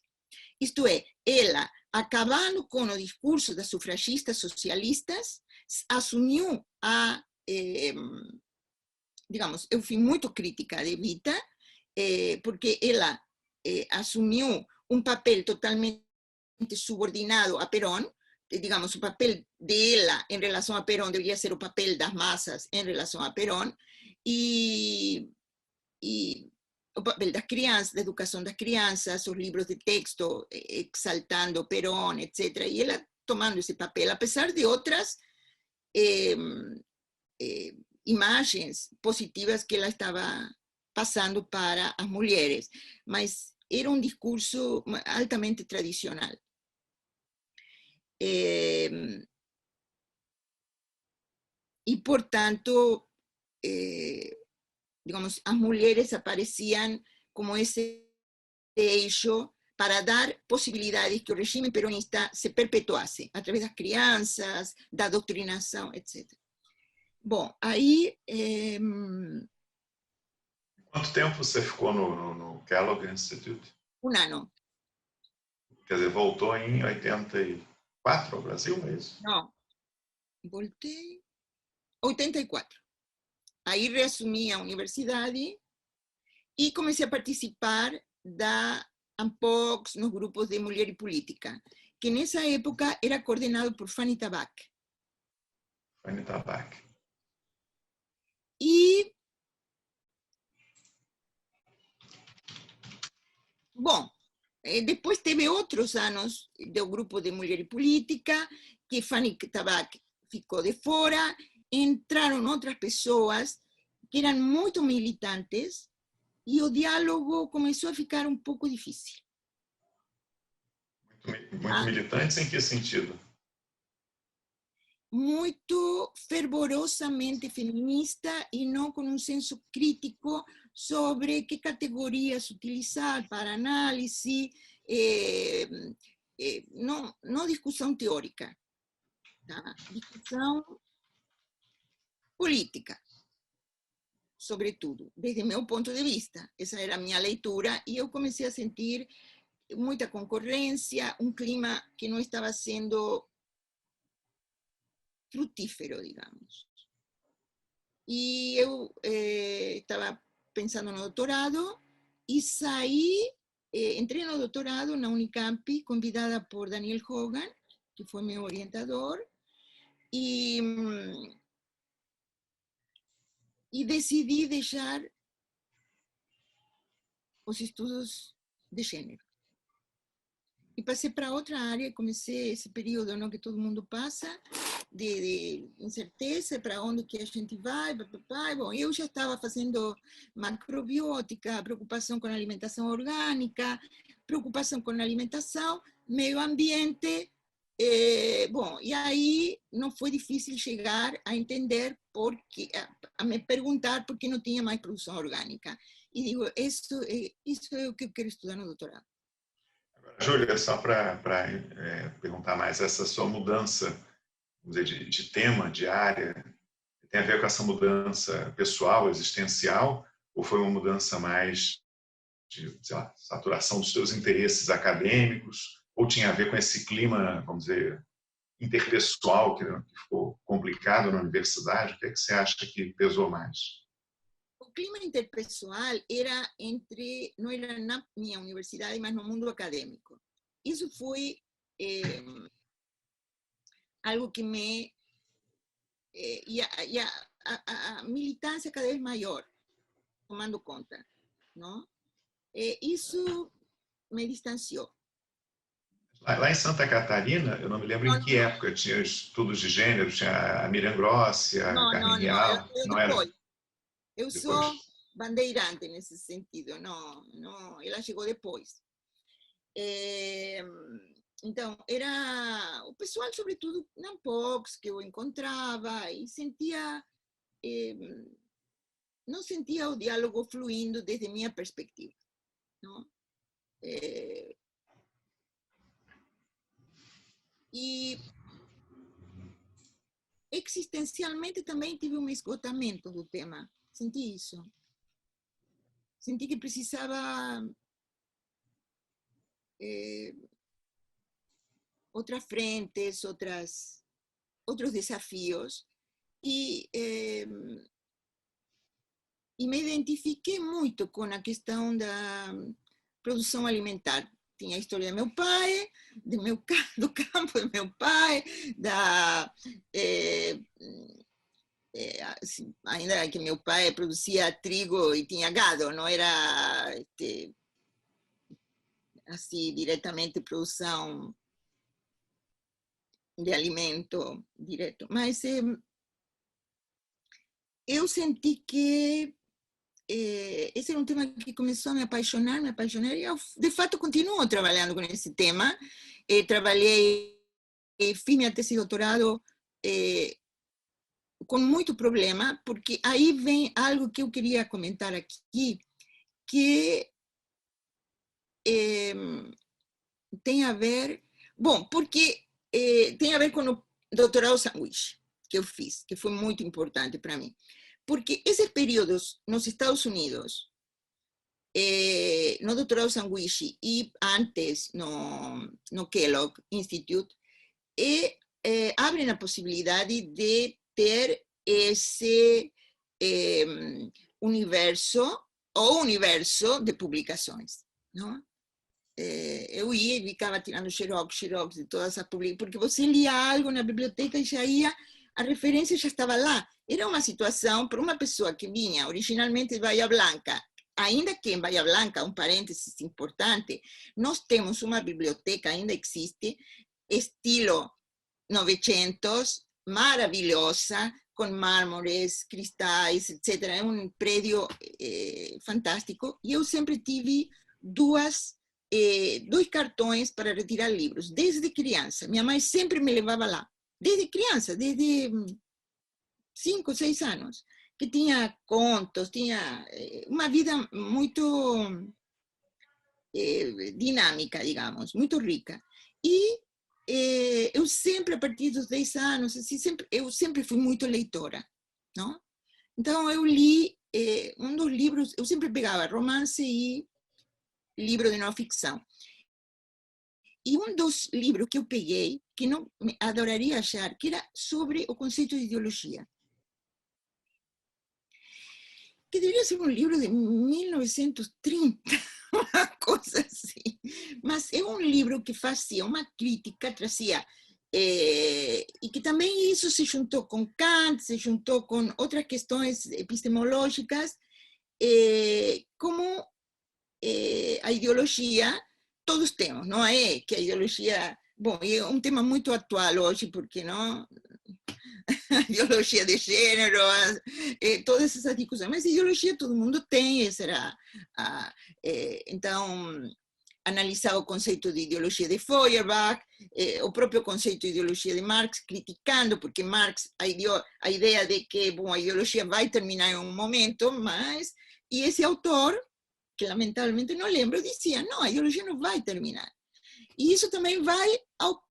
Isto é, ela, acabando com o discurso das sufragistas socialistas, assumiu digamos, eu fui muito crítica de Evita, porque ela assumiu um papel totalmente subordinado a Perón, digamos, o papel de ela em relação a Perón deveria ser o papel das massas em relação a Perón, e o papel das crianças, da educação das crianças, os livros de texto exaltando Perón, etc. E ela tomando esse papel, apesar de outras imagens positivas que ela estava passando para as mulheres, mas era um discurso altamente tradicional. E, portanto, digamos, as mulheres apareciam como esse eixo para dar possibilidades que o regime peronista se perpetuasse, através das crianças, da doutrinação, etc. Bom, aí... Quanto tempo você ficou no Kellogg Institute? Um ano. Quer dizer, voltou em 84 ao Brasil, é isso? Não, voltei... 84. Aí reassumi a universidade e comecei a participar da ANPOX nos grupos de mulher e política, que nessa época era coordenado por Fanny Tabak. Fanny Tabak. E, bom, depois teve outros anos do grupo de mulher e política, que Fanny Tabak ficou de fora, entraram outras pessoas que eram muito militantes e o diálogo começou a ficar um pouco difícil. Muito militantes em que sentido? Muito fervorosamente feminista e não com um senso crítico sobre qué categorías utilizar para análisis, no discusión teórica, ¿tá? Discusión política, sobretudo, desde meu ponto de vista. Essa era a minha leitura e eu comecei a sentir muita concorrência, um clima que não estava sendo frutífero, digamos. E eu estava pensando no doutorado e saí, entrei no doutorado na Unicamp, convidada por Daniel Hogan, que foi meu orientador, e decidi deixar os estudos de gênero. E passei para outra área, comecei esse período, não, que todo mundo passa, de incerteza, para onde que a gente vai, bom, eu já estava fazendo macrobiótica, preocupação com a alimentação orgânica, preocupação com a alimentação, meio ambiente, bom, e aí não foi difícil chegar a entender, a me perguntar por que não tinha mais produção orgânica. E digo, isso é o que eu quero estudar no doutorado. Júlia, só para perguntar mais, essa sua mudança, vamos dizer, de tema, de área, tem a ver com essa mudança pessoal, existencial, ou foi uma mudança mais de, sei lá, saturação dos seus interesses acadêmicos, ou tinha a ver com esse clima, vamos dizer, interpessoal que ficou complicado na universidade? O que é que você acha que pesou mais? O clima interpessoal era não era na minha universidade, mas no mundo acadêmico. Isso foi algo que me... a militância cada vez maior, tomando conta, não? Isso me distanciou. Lá em Santa Catarina, eu não me lembro em que época tinha estudos de gênero, tinha a Miriam Grossi, a Carmen Real. Não era? Eu sou bandeirante nesse sentido, não, ela chegou depois. Então, era o pessoal, sobretudo, na POX, que eu encontrava e sentia, não sentia o diálogo fluindo desde minha perspectiva. Não? E existencialmente também tive um esgotamento do tema. Senti isso. Senti que precisava outras frentes, outros desafios. E me identifiquei muito com a questão da produção alimentar. Tinha a história do meu pai, do campo do meu pai, ainda que meu pai produzia trigo e tinha gado, não era assim diretamente produção de alimento direto, mas eu senti que esse era um tema que começou a me apaixonar, e eu, de fato, continuo trabalhando com esse tema. Fiz minha tese de doutorado com muito problema, porque aí vem algo que eu queria comentar aqui, que tem a ver, bom, porque tem a ver com o doutorado sanduíche que eu fiz, que foi muito importante para mim. Porque esses períodos nos Estados Unidos, no doutorado sanduíche e antes no Kellogg Institute, abrem a possibilidade de ter esse universo de publicações, não? Eu ia e ficava tirando xerox de todas as publicações, porque você lia algo na biblioteca e já ia, a referência já estava lá. Era uma situação para uma pessoa que vinha originalmente de Bahia Blanca, ainda que em Bahia Blanca, um parênteses importante, nós temos uma biblioteca, ainda existe, estilo 900, maravilhosa, com mármores, cristais, etc. É um prédio fantástico. E eu sempre tive dois cartões para retirar livros, desde criança. Minha mãe sempre me levava lá, desde criança, desde 5, 6 anos, que tinha contos, tinha uma vida muito dinâmica, digamos, muito rica. E eu sempre, a partir dos 10 anos, assim, eu sempre fui muito leitora, não? Então, eu li um dos livros, eu sempre pegava romance e livro de não ficção. E um dos livros que eu peguei, que não adoraria achar, que era sobre o conceito de ideologia. Que deveria ser um livro de 1930, uma coisa assim. Mas é um livro que fazia uma crítica, trazia, e que também isso se juntou com Kant, se juntou com outras questões epistemológicas, como a ideologia, todos temos, não é? Que a ideologia, bom, é um tema muito atual hoje, porque não a ideologia de gênero, todas essas discussões, mas ideologia todo mundo tem, será? Então, analisar o conceito de ideologia de Feuerbach, o próprio conceito de ideologia de Marx, criticando, porque Marx, a ideia de que, bom, a ideologia vai terminar em um momento, mas, e esse autor, que lamentavelmente não lembro, dizia, não, a ideologia não vai terminar. E isso também vai ao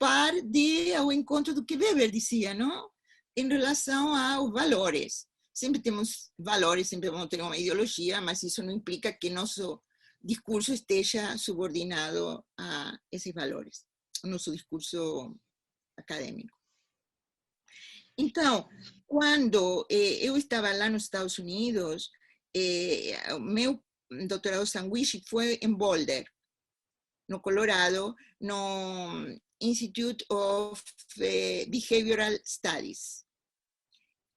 ao encontro do que Weber dizia, não? Em relação aos valores. Sempre temos valores, sempre vamos ter uma ideologia, mas isso não implica que nosso discurso esteja subordinado a esses valores, o nosso discurso acadêmico. Então, quando eu estava lá nos Estados Unidos, meu doutorado sanduíche foi em Boulder, no Colorado, no Institute of Behavioral Studies,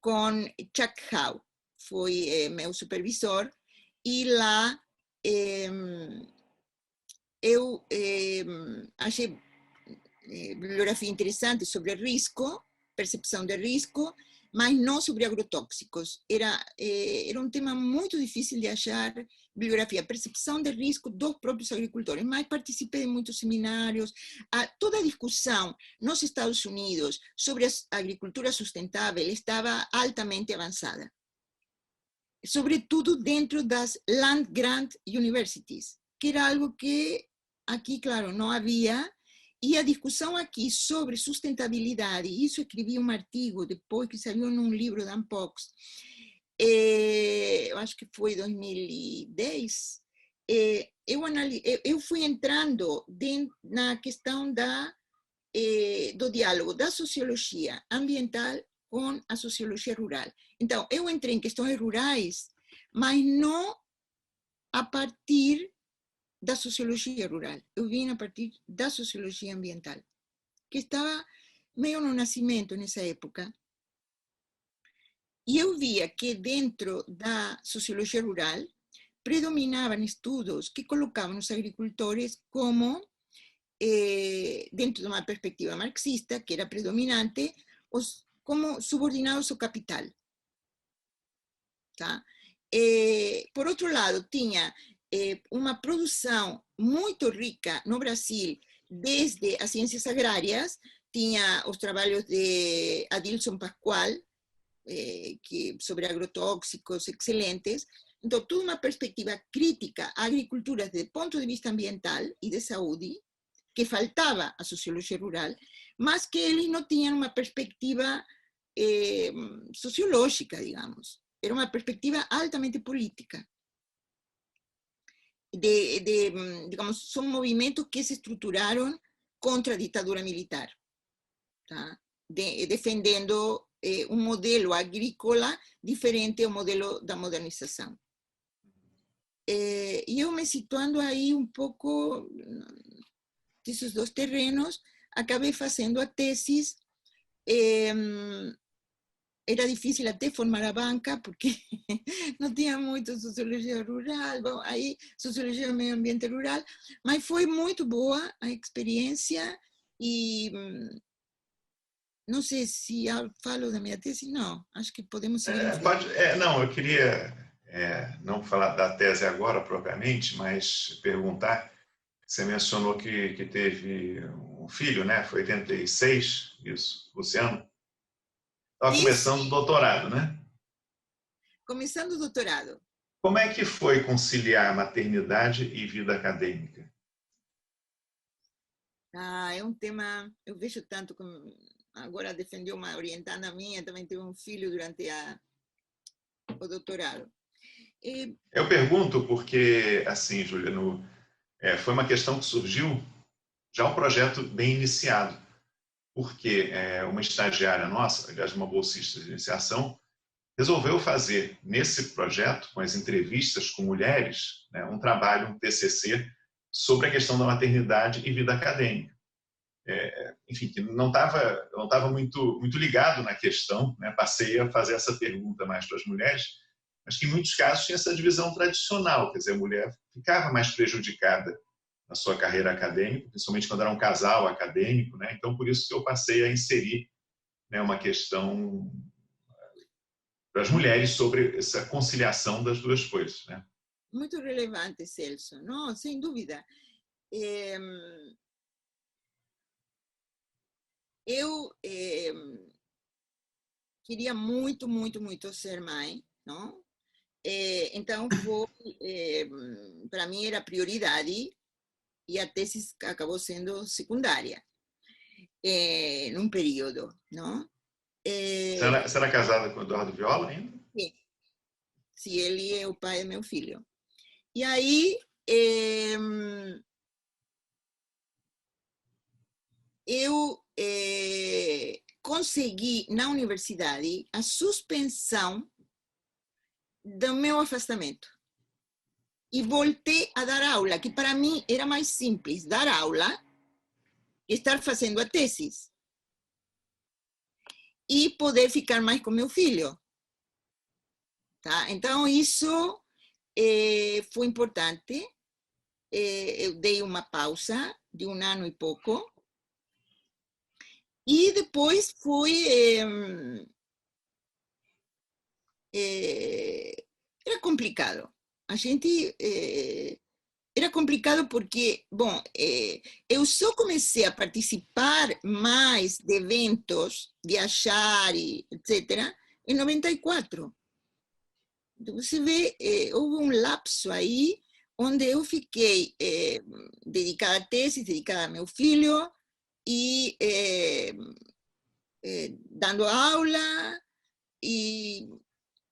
com Chuck Howe, foi meu supervisor, e lá eu achei bibliografia interessante sobre risco, percepção de risco, mas não sobre agrotóxicos. Era um tema muito difícil de achar bibliografia, percepção de risco dos próprios agricultores, mas participei de muitos seminários. Toda a discussão nos Estados Unidos sobre a agricultura sustentável estava altamente avançada, sobretudo dentro das land-grant universities, que era algo que aqui, claro, não havia. E a discussão aqui sobre sustentabilidade, isso escrevi um artigo depois que saiu num livro da Unbox, eu acho que foi em 2010, eu fui entrando na questão do diálogo da sociologia ambiental com a sociologia rural. Então, eu entrei em questões rurais, mas não a partir da sociologia rural. Eu vim a partir da sociologia ambiental, que estava meio no nascimento nessa época. E eu via que dentro da sociologia rural predominavam estudos que colocavam os agricultores como, dentro de uma perspectiva marxista, que era predominante, como subordinados ao capital. Tá? Por outro lado, tinha uma produção muito rica no Brasil, desde as ciências agrárias, tinha os trabalhos de Adilson Pascoal, sobre agrotóxicos excelentes. Então, toda uma perspectiva crítica à agricultura desde o ponto de vista ambiental e de saúde, que faltava à sociologia rural, mas que eles não tinham uma perspectiva sociológica, digamos. Era uma perspectiva altamente política. Digamos, son movimientos que se estructuraron contra a ditadura militar, tá? Defendendo um modelo agrícola diferente ao modelo da modernização. E eu me situando aí um pouco desses dois terrenos, acabei fazendo a tesis. Era difícil até formar a banca, porque não tinha muito sociologia rural, bom, aí sociologia do meio ambiente rural, mas foi muito boa a experiência e não sei se eu falo da minha tese, não, acho que podemos seguir. Não, eu queria não falar da tese agora propriamente, mas perguntar, você mencionou que teve um filho, né? Foi 86, isso, Luciano? Estava começando o doutorado, né? começando o doutorado. Como é que foi conciliar maternidade e vida acadêmica? É um tema, eu vejo tanto, como agora defendeu uma orientada minha, também teve um filho durante o doutorado. E, Eu pergunto porque, assim, Júlia, foi uma questão que surgiu já um projeto bem iniciado, porque uma estagiária nossa, aliás, uma bolsista de iniciação, resolveu fazer nesse projeto, com as entrevistas com mulheres, né, um trabalho, um TCC, sobre a questão da maternidade e vida acadêmica. Enfim, que não estava muito ligado na questão, né, passei a fazer essa pergunta mais para as mulheres, mas que em muitos casos tinha essa divisão tradicional, quer dizer, a mulher ficava mais prejudicada na sua carreira acadêmica, principalmente quando era um casal acadêmico, né? Então, por isso que eu passei a inserir, né, uma questão para as mulheres sobre essa conciliação das duas coisas, né? muito relevante, Celso, não, sem dúvida. Eu queria muito, muito, muito ser mãe, não? Então, para mim era prioridade e a tese acabou sendo secundária, num período, não? Você era casada com o Eduardo Viola ainda? Sim, se ele é o pai do meu filho. E aí, eu consegui na universidade a suspensão do meu afastamento. E voltei a dar aula, que para mim era mais simples dar aula que estar fazendo a tese. E poder ficar mais com meu filho. Tá? Então, isso foi importante. Eu dei uma pausa de 1 ano e pouco. E depois era complicado. A gente era complicado porque, bom, eu só comecei a participar mais de eventos, viajar, etc., em 94. Então, você vê, houve um lapso aí onde eu fiquei dedicada à tese, dedicada ao meu filho, e dando aula, e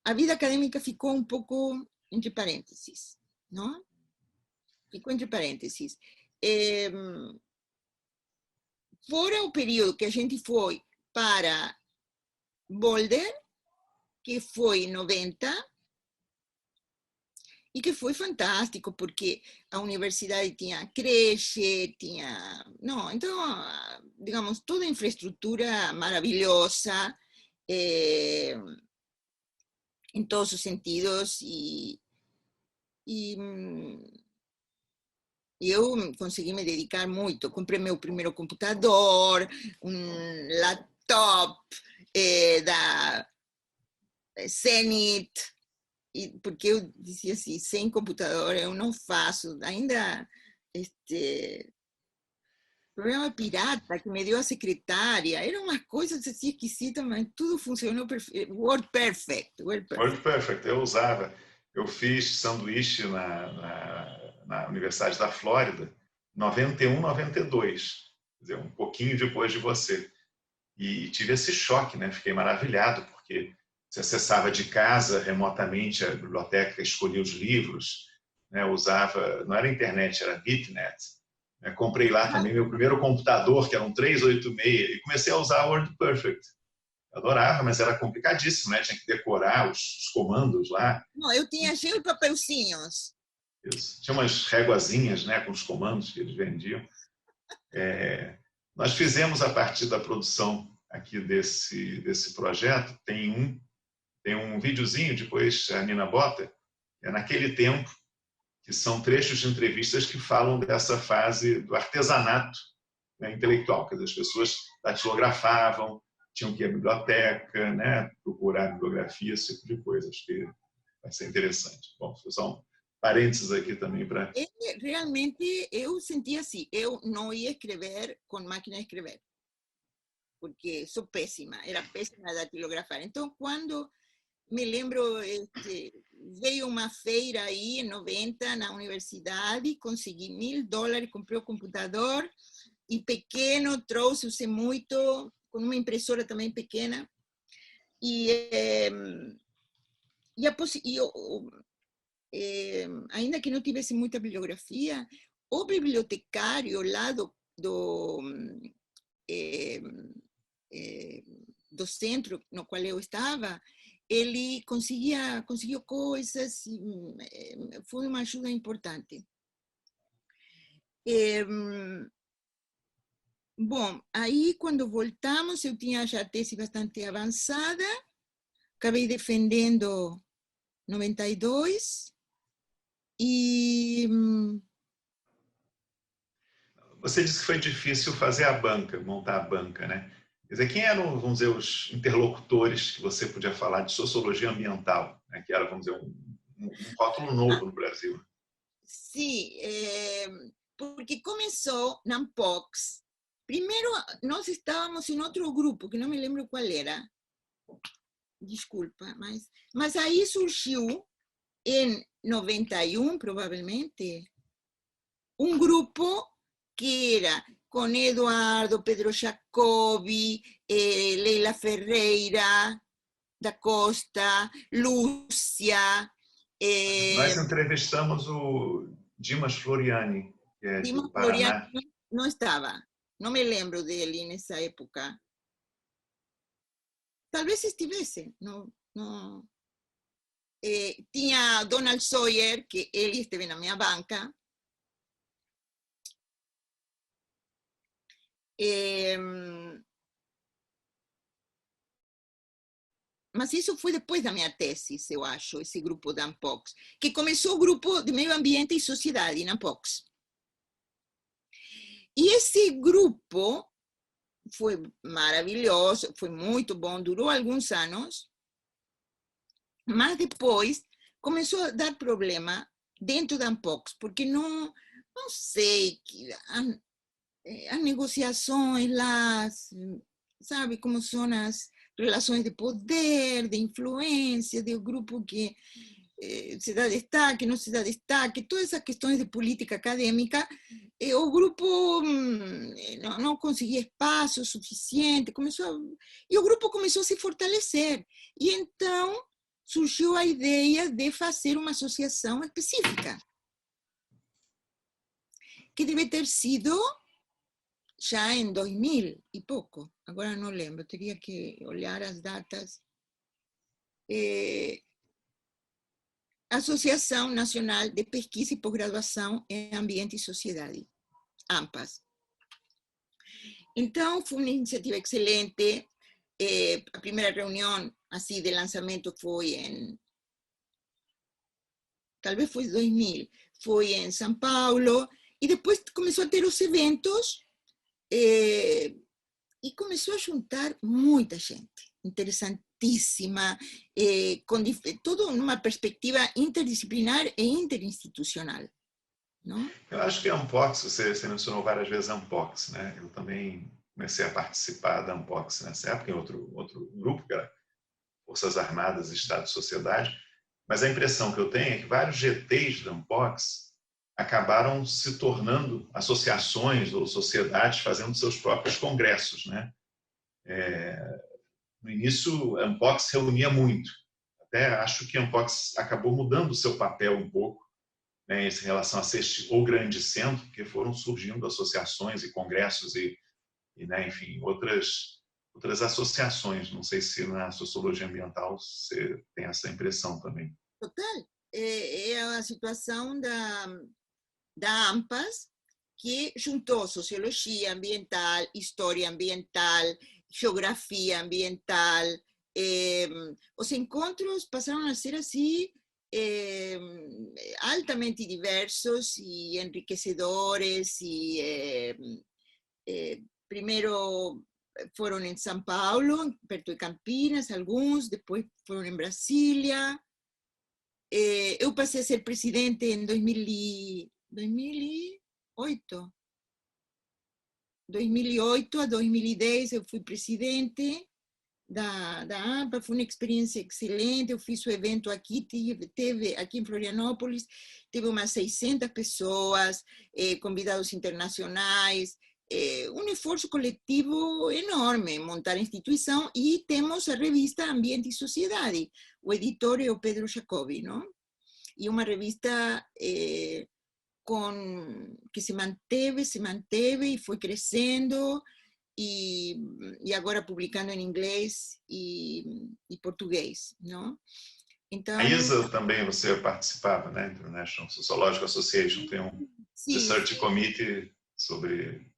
a vida acadêmica ficou um pouco entre parênteses, não? Ficou entre parênteses. Fora o período que a gente foi para Boulder, que foi em 90, e que foi fantástico, porque a universidade tinha creche, tinha... Não, então, digamos, toda a infraestrutura maravilhosa, em todos os sentidos, e eu consegui me dedicar muito. Comprei meu primeiro computador, um laptop da Zenith, porque eu dizia assim, sem computador eu não faço. Ainda programa pirata que me deu a secretária, eram umas coisas assim esquisitas, mas tudo funcionou perfeito. Word perfect. Word Perfect, eu usava. Eu fiz sanduíche na Universidade da Flórida, 91, 92, quer dizer, um pouquinho depois de você. E tive esse choque, né? Fiquei maravilhado, porque você acessava de casa remotamente a biblioteca, escolhia os livros, né? Usava, não era internet, era BitNet. Né? Comprei lá também meu primeiro computador, que era um 386, e comecei a usar Word Perfect. Adorava, mas era complicadíssimo, né? Tinha que decorar os comandos lá. Não, eu tinha cheio de papelzinhos. Isso. Tinha umas réguazinhas, né, com os comandos que eles vendiam. Nós fizemos a partir da produção aqui desse projeto, tem um videozinho, depois a Nina bota, naquele tempo, que são trechos de entrevistas que falam dessa fase do artesanato, né, intelectual, que as pessoas datilografavam, tinham que ir à biblioteca, né, procurar bibliografia, esse tipo de coisa. Acho que vai ser interessante. Bom, só um parênteses aqui também para... Realmente, eu sentia assim, eu não ia escrever com máquina de escrever, porque sou péssima, era péssima a datilografar. Então, quando me lembro, veio uma feira aí em 90 na universidade, consegui $1.000, comprei o computador e pequeno, trouxe muito, com uma impressora também pequena. E, ainda que não tivesse muita bibliografia, o bibliotecário lá do centro no qual eu estava, ele conseguiu coisas, e foi uma ajuda importante. Bom, aí quando voltamos, eu tinha já a tese bastante avançada, acabei defendendo 92, e Você disse que foi difícil fazer a banca, montar a banca, né? Quer dizer, quem eram, vamos dizer, os interlocutores que você podia falar de sociologia ambiental, né? Que era, vamos dizer, um rótulo novo no Brasil? sim, porque começou na Ampox. Primeiro, nós estávamos em outro grupo, que não me lembro qual era, desculpa, mas aí surgiu, em 91, provavelmente, um grupo que era com Eduardo, Pedro Jacobi, Leila Ferreira da Costa, Lúcia. Nós entrevistamos o Dimas Floriani, que é Dima do Floriano Paraná. não estava, não me lembro dele nessa época. Talvez estivesse, não, não. Tinha Donald Sawyer, que ele esteve na minha banca. Mas isso foi depois da minha tese, eu acho, esse grupo da Ampox, que começou o grupo de meio ambiente e sociedade na Ampox. E esse grupo foi maravilhoso, foi muito bom, durou alguns anos, mas depois começou a dar problema dentro da Ampox, porque não sei, as negociações lá, sabe como são as relações de poder, de influência, do grupo que se dá destaque, não se dá destaque, todas essas questões de política acadêmica, o grupo não conseguia espaço suficiente, e o grupo começou a se fortalecer. E então surgiu a ideia de fazer uma associação específica, que deve ter sido já em 2000 e pouco, agora não lembro, teria que olhar as datas. Associação Nacional de Pesquisa e Pós-Graduação em Ambiente e Sociedade, AMPAS. Então, foi uma iniciativa excelente. A primeira reunião assim, de lançamento foi talvez foi 2000, foi em São Paulo, e depois começou a ter os eventos, e começou a juntar muita gente, interessantíssima, com toda uma perspectiva interdisciplinar e interinstitucional. Não? Eu acho que a Ampox, você mencionou várias vezes a Ampox, né? Eu também comecei a participar da Ampox nessa época, em outro grupo, que era Forças Armadas, Estado e Sociedade, mas a impressão que eu tenho é que vários GTs da Ampox acabaram se tornando associações ou sociedades fazendo seus próprios congressos, né? No início, a Ampox reunia muito. Até acho que a Ampox acabou mudando o seu papel um pouco, né, em relação a ser o grande centro, porque foram surgindo associações e congressos né, enfim, outras associações. Não sei se na sociologia ambiental você tem essa impressão também. Total. É a situação da AMPAS, que juntou sociologia ambiental, história ambiental, geografia ambiental. Os encontros passaram a ser assim, altamente diversos y enriquecedores, y primero fueron en São Paulo, perto de Campinas, alguns, depois foram em Brasília. Eu passei a ser presidente em 2008. 2008 a 2010 eu fui presidente, da AMPA, foi uma experiência excelente. Eu fiz o evento aqui, teve aqui em Florianópolis, teve umas 600 pessoas, convidados internacionais, um esforço coletivo enorme, montar a instituição, e temos a revista Ambiente e Sociedade, o editor é o Pedro Jacobi, não? E uma revista que se manteve e foi crescendo, e agora publicando em inglês e português, não? Então, a ISA também você participava, né? International Sociological Association tem um research committee sobre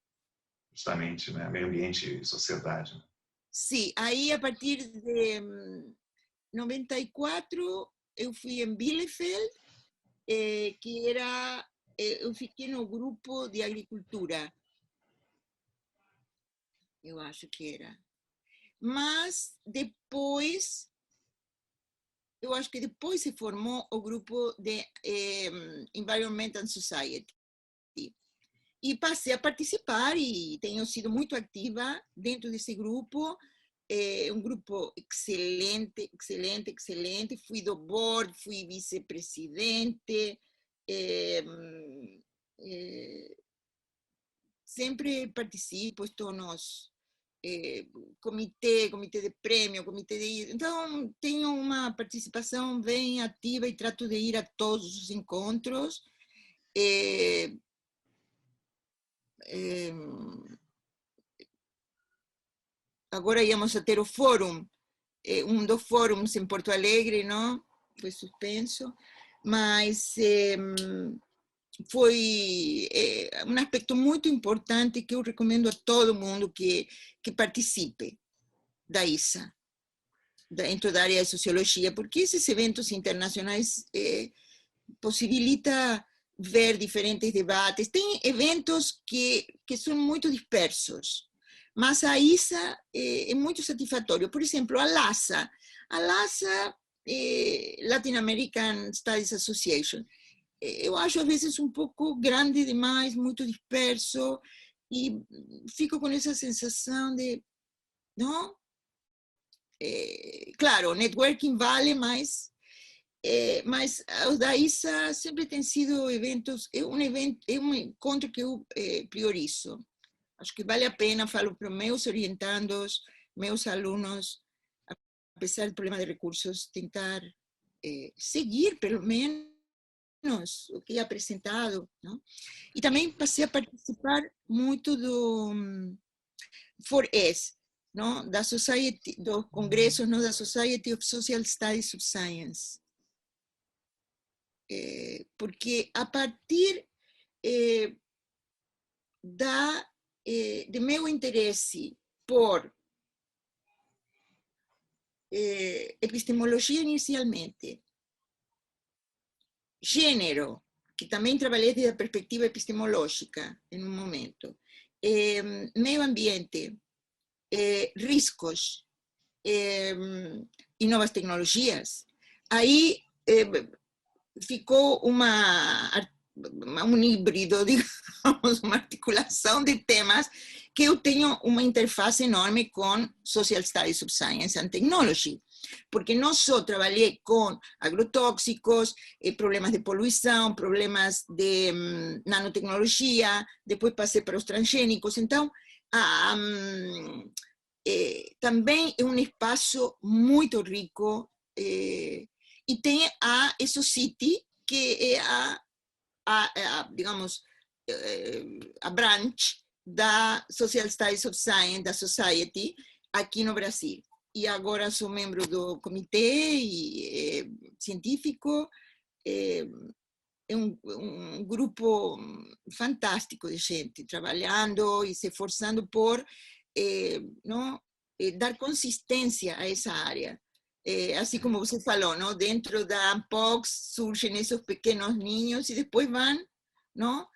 justamente, né, meio ambiente e sociedade. Sim, aí a partir de 94 eu fui em Bielefeld, que era, eu fiquei no grupo de agricultura, eu acho que era. Mas depois, eu acho que depois se formou o grupo de Environment and Society. E passei a participar e tenho sido muito ativa dentro desse grupo. Um grupo excelente, excelente, excelente. Fui do board, fui vice-presidente. Sempre participo, estou nos comitê de prêmio, comitê de... Então, tenho uma participação bem ativa e trato de ir a todos os encontros. Agora íamos a ter o fórum, dos fóruns em Porto Alegre, não? Foi suspenso, mas foi um aspecto muito importante que eu recomendo a todo mundo que participe da ISA, dentro da área de sociologia, porque esses eventos internacionais possibilita ver diferentes debates. Tem eventos que são muito dispersos, mas a ISA é muito satisfatório. Por exemplo, a LASA, Latin American Studies Association, eu acho às vezes um pouco grande demais, muito disperso, e fico com essa sensação de, não? Claro, networking vale, mas os da ISA sempre tem sido eventos, é um encontro que eu priorizo. Acho que vale a pena, falo para meus orientandos, meus alunos, apesar do problema de recursos, tentar seguir, pelo menos, o que é apresentado, não? E também passei a participar muito do 4S, não? Da Society, dos congressos, não? Da Society of Social Studies of Science. Porque a partir de meu interesse por epistemologia inicialmente, gênero, que também trabalhei desde a perspectiva epistemológica em um momento, meio ambiente, riscos e novas tecnologias, aí ficou um híbrido, digamos, uma articulação de temas que eu tenho uma interface enorme com Social Studies of Science and Technology, porque não só trabalhei com agrotóxicos, problemas de poluição, problemas de nanotecnologia, depois passei para os transgênicos, então também é um espaço muito rico, e tem a ESOCity, que é digamos, a branch da Social Studies of Science, da Society, aqui no Brasil. E agora sou membro do comitê científico. É um grupo fantástico de gente trabalhando e se esforçando por não, dar consistência a essa área. Assim como você falou, não? Dentro da ANPOX surgem esses pequenos ninhos e depois vão, não?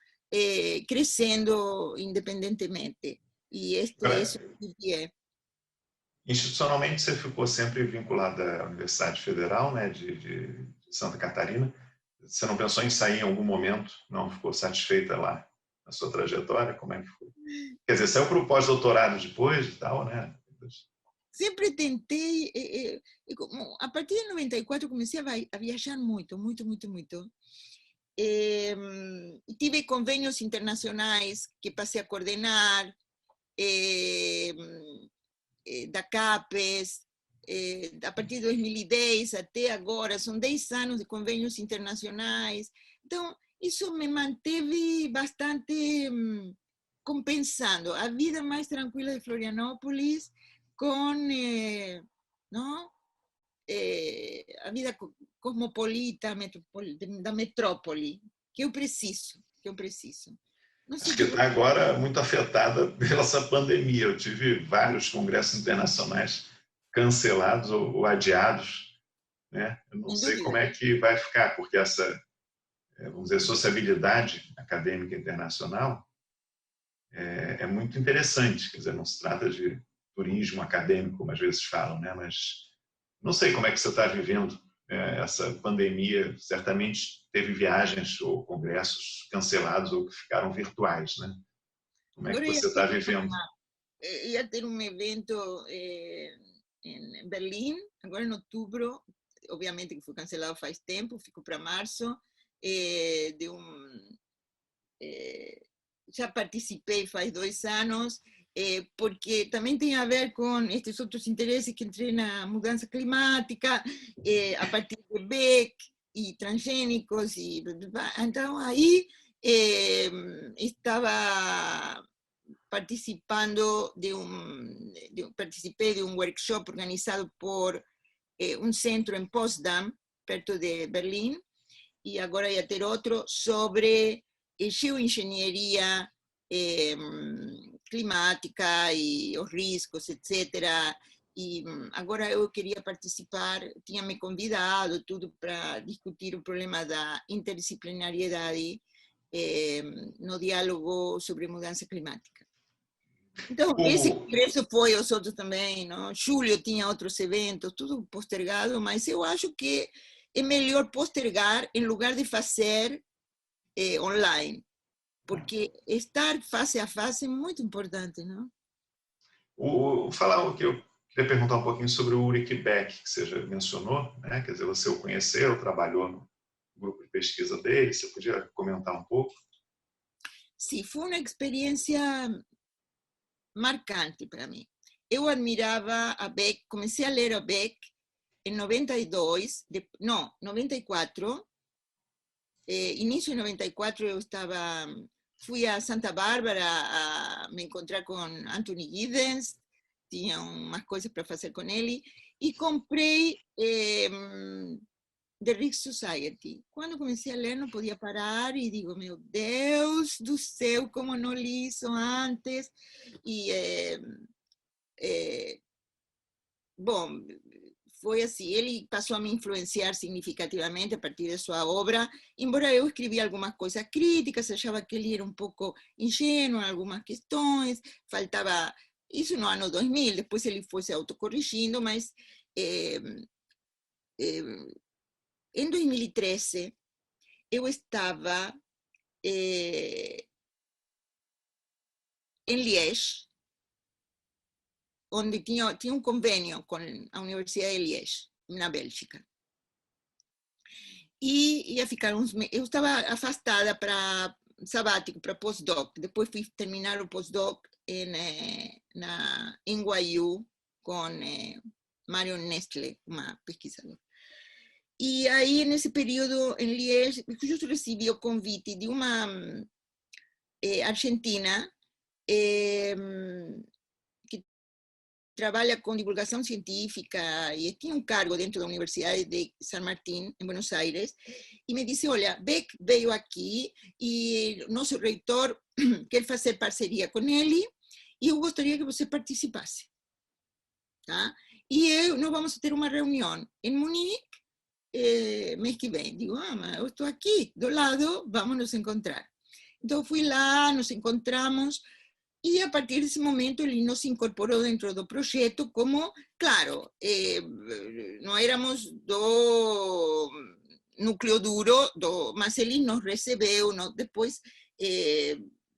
Crescendo independentemente. E isso que é. Institucionalmente, você ficou sempre vinculada à Universidade Federal, né, de Santa Catarina. Você não pensou em sair em algum momento? Não ficou satisfeita lá na sua trajetória? Como é que foi? Quer dizer, saiu para o pós-doutorado depois e tal, né? sempre tentei, como, a partir de 94 comecei a viajar muito, muito, muito, muito. Tive convênios internacionais que passei a coordenar, da CAPES, a partir de 2010 até agora, são 10 anos de convênios internacionais. Então, isso me manteve bastante compensando a vida mais tranquila de Florianópolis com não? A vida cosmopolita da metrópole, que eu preciso, que eu preciso. Não sei Acho que está agora muito afetada pela essa pandemia. Eu tive vários congressos internacionais cancelados ou adiados, né? Eu não sei como é que vai ficar, porque essa, vamos dizer, sociabilidade acadêmica internacional é muito interessante. Quer dizer, não se trata de turismo acadêmico, como às vezes falam, né? Mas não sei como é que você está vivendo essa pandemia. Certamente teve viagens ou congressos cancelados ou que ficaram virtuais, né? Como é que você está vivendo? Ia ter um evento em Berlim, agora em outubro, obviamente que foi cancelado faz tempo, ficou para março, já participei faz 2 anos, porque também tem a ver com estes outros interesses que entrei na mudança climática, a partir de Beck e transgênicos, então aí estava participando participei de um workshop organizado por um centro em Potsdam, perto de Berlim, e agora ia ter outro sobre geoengenharia climática e os riscos, etc. E agora eu queria participar, tinha me convidado tudo para discutir o problema da interdisciplinariedade no diálogo sobre mudança climática. Então, esse congresso foi, os outros também, não? Julho tinha outros eventos, tudo postergado, mas eu acho que é melhor postergar em lugar de fazer online, porque estar face a face é muito importante, não? Falar o que eu queria perguntar um pouquinho sobre o Ulrich Beck, que você já mencionou, né? Quer dizer, você o conheceu, trabalhou no grupo de pesquisa dele, você podia comentar um pouco? Sim, foi uma experiência marcante para mim. Eu admirava a Beck, comecei a ler a Beck em 92, não, 94, início de 94 eu fui a Santa Bárbara a me encontrar com Anthony Giddens, tinha umas coisas para fazer com ele, e comprei The Risk Society. Quando comecei a ler, não podia parar e digo, meu Deus do céu, como não li isso antes. E, bom, foi assim, ele passou a me influenciar significativamente a partir de sua obra, embora eu escrevia algumas coisas críticas, achava que ele era um pouco ingênuo em algumas questões, faltava, isso no ano 2000, depois ele foi se autocorrigindo, mas em 2013 eu estava em Liège, onde tinha um convênio com a Universidade de Liège, na Bélgica. E ia ficar uns meses. Eu estava afastada para sabático, para postdoc. Depois fui terminar o postdoc na NYU com Marion Nestle, uma pesquisadora. E aí, nesse período, em Liège, eu recebi o convite de uma argentina que trabalha com divulgação científica e tinha um cargo dentro da Universidade de San Martín, em Buenos Aires, e me disse, olha, Beck veio aqui e nosso reitor quer fazer parceria com ele e eu gostaria que você participasse. Tá? E nós vamos ter uma reunião em Munique mês que vem. Digo, mas eu estou aqui do lado, vamos nos encontrar. Então fui lá, nos encontramos, e a partir desse momento ele nos incorporou dentro do projeto como, claro, não éramos do núcleo duro, mas ele nos recebeu, depois,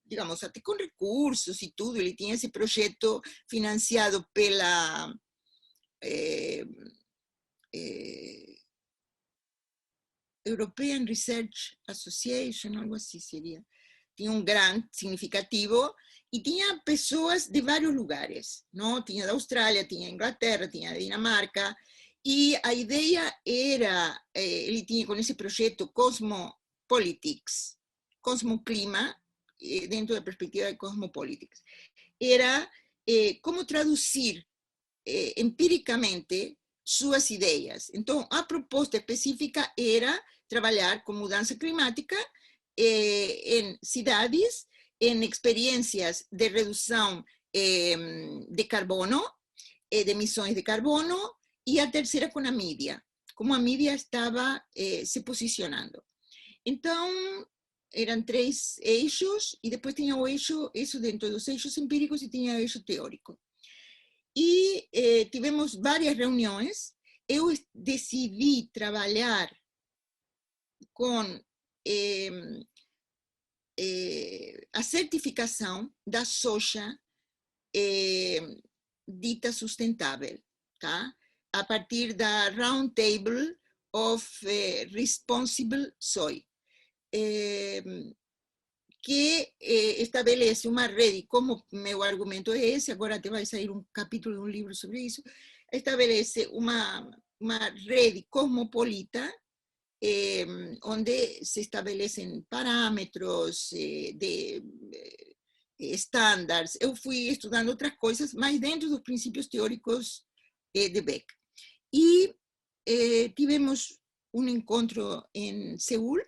digamos, até com recursos e tudo, ele tinha esse projeto financiado pela European Research Association, algo así sería. Tinha gran significativo e tinha pessoas de vários lugares, não? Tinha da Austrália, tinha Inglaterra, tinha da Dinamarca, e a ideia era, ele tinha com esse projeto Cosmopolitics, Cosmoclima, dentro da perspectiva de Cosmopolitics, era como traduzir empiricamente suas ideias. Então, a proposta específica era trabalhar com mudança climática em cidades, em experiências de redução de carbono, de emissões de carbono, e a terceira com a mídia, como a mídia estava se posicionando. Então, eram 3 eixos, e depois tinha o eixo, isso dentro dos eixos empíricos, e tinha o eixo teórico. E tivemos várias reuniões. Eu decidi trabalhar com a certificação da soja dita sustentável, tá? A partir da Round Table of Responsible Soy, que estabelece uma rede, como meu argumento é esse, agora até vai sair um capítulo de um livro sobre isso, estabelece uma rede cosmopolita, onde se estabelecem parâmetros de estándares. Eu fui estudando outras coisas, mas dentro dos princípios teóricos de Beck. E tivemos um encontro em Seul,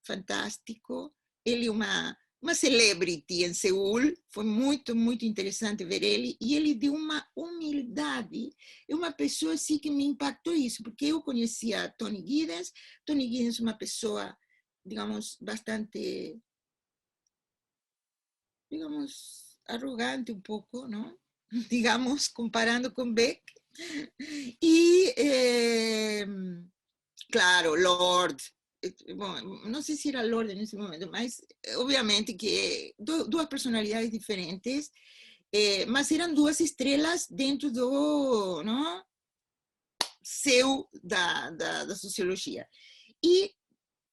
fantástico. Ele é uma celebrity em Seul, foi muito, muito interessante ver ele, e ele deu uma humildade, é uma pessoa assim que me impactou isso, porque eu conhecia Tony Giddens é uma pessoa, digamos, bastante, digamos, arrogante um pouco, não? Digamos, comparando com Beck, e, claro, Lord, bom, não sei se era Lorde nesse momento, mas obviamente que duas personalidades diferentes, mas eram 2 estrelas dentro do, não, céu da sociologia. E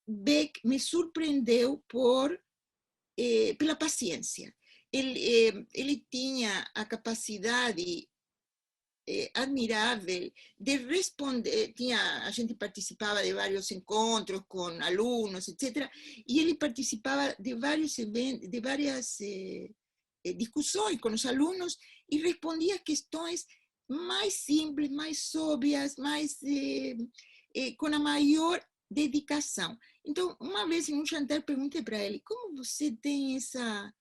Beck me surpreendeu pela paciência. Ele tinha a capacidade admirável de responder. A gente participava de vários encontros com alunos, etc. E ele participava de vários eventos, de várias discussões com os alunos e respondia questões mais simples, mais óbvias, mais com a maior dedicação. Então, uma vez em um jantar, perguntei para ele: como você tem essa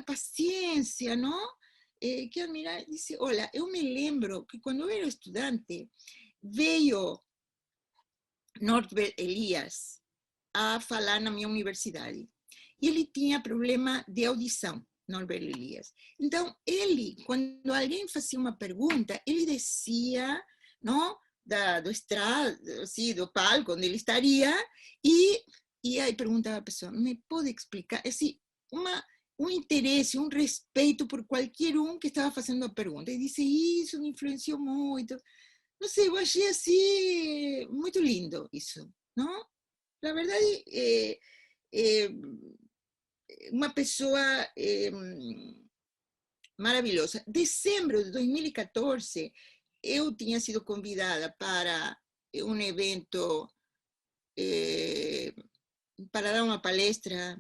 paciência, não? Que admirar, disse: olha, eu me lembro que quando eu era estudante, veio Norbert Elias a falar na minha universidade. E ele tinha problema de audição, Norbert Elias. Então, ele, quando alguém fazia uma pergunta, ele descia, não, do estrado, assim, do palco onde ele estaria, e aí perguntava a pessoa: me pode explicar? Assim, um interesse, um respeito por qualquer um que estava fazendo a pergunta. E disse: isso me influenciou muito. Não sei, eu achei assim muito lindo isso, não? Na verdade, uma pessoa maravilhosa. Dezembro de 2014, eu tinha sido convidada para um evento, para dar uma palestra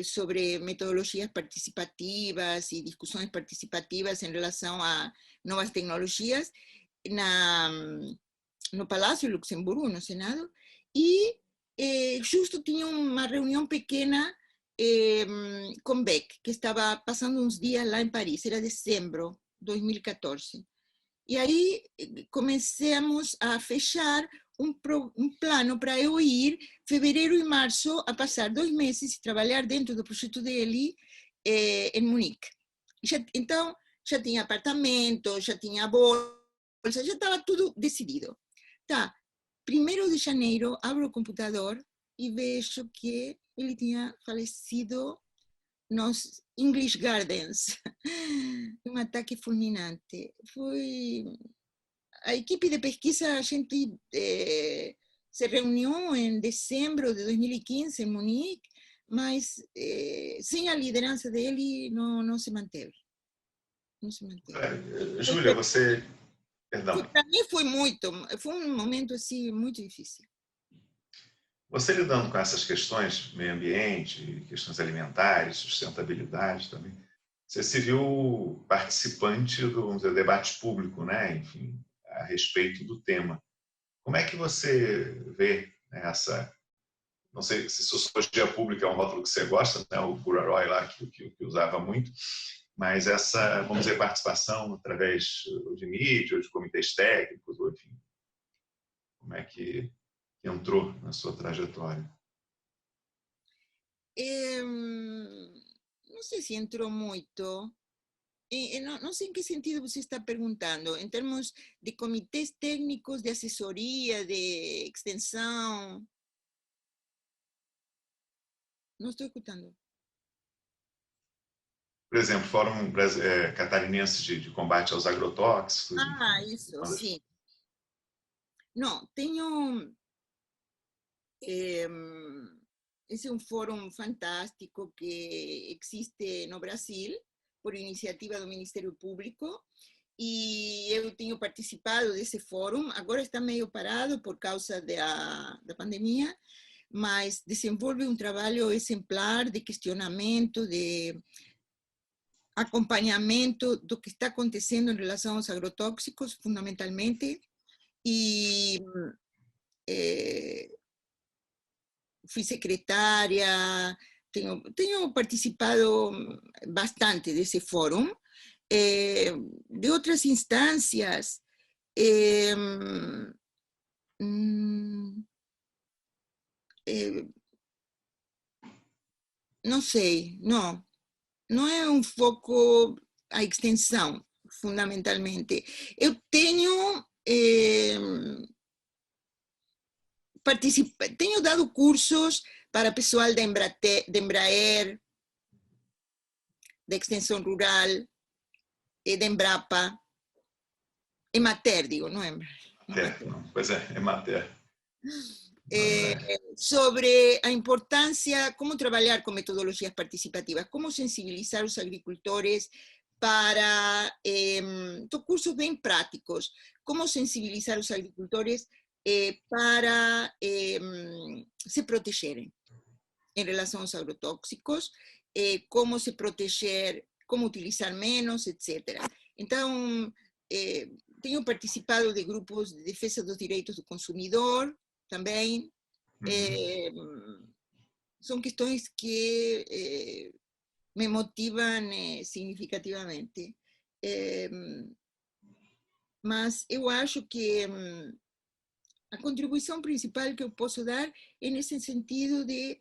sobre metodologias participativas y discusiones participativas en relación a nuevas tecnologías no Palácio Luxemburgo, no Senado, y justo tenía una reunión pequeña con Beck, que estaba pasando unos días lá en París, era dezembro de 2014. Y ahí comenzamos a fechar um plano para eu ir fevereiro e março a passar 2 meses e trabalhar dentro do projeto dele em Munique. Então, já tinha apartamento, já tinha bolsa, já estava tudo decidido. Tá, 1º de janeiro, abro o computador e vejo que ele tinha falecido nos English Gardens, um ataque fulminante. Foi a equipe de pesquisa, a gente se reuniu em dezembro de 2015 em Munique, mas sem a liderança dele não se manteve. Não se manteve. Júlia, você... Perdão. Para mim foi um momento assim, muito difícil. Você lidando com essas questões, meio ambiente, questões alimentares, sustentabilidade também, você se viu participante do, vamos dizer, debate público, né? Enfim, a respeito do tema. Como é que você vê, né, essa... Não sei se sociologia pública é um rótulo que você gosta, né? O Buraroy lá, que usava muito, mas essa, vamos dizer, participação através de mídia, ou de comitês técnicos, ou enfim, como é que entrou na sua trajetória? Não sei se entrou muito. Não sei em que sentido você está perguntando, em termos de comitês técnicos, de assessoria, de extensão. Não estou escutando. Por exemplo, Fórum Catarinense de Combate aos Agrotóxicos. Ah, enfim, isso, sim. Não, tenho... esse é um fórum fantástico que existe no Brasil, por iniciativa do Ministério Público, e eu tenho participado desse fórum. Agora está meio parado por causa da pandemia, mas desenvolve um trabalho exemplar de questionamento, de acompanhamento do que está acontecendo em relação aos agrotóxicos, fundamentalmente, e fui secretária, tenho participado bastante desse fórum, de outras instâncias, não sei, não é um foco a extensão, fundamentalmente. Eu tenho tenho dado cursos para pessoal de Embraer, de Extensão Rural, de Embrapa, Emater, digo, não Embraer. Pois é, Emater. Sobre a importância, como trabalhar com metodologias participativas, como sensibilizar os agricultores para, cursos bem práticos, como sensibilizar os agricultores para se protegerem em relação aos agrotóxicos, como se proteger, como utilizar menos, etc. Então, tenho participado de grupos de defesa dos direitos do consumidor também. São questões que me motivam significativamente. Mas eu acho que a contribuição principal que eu posso dar é nesse sentido de...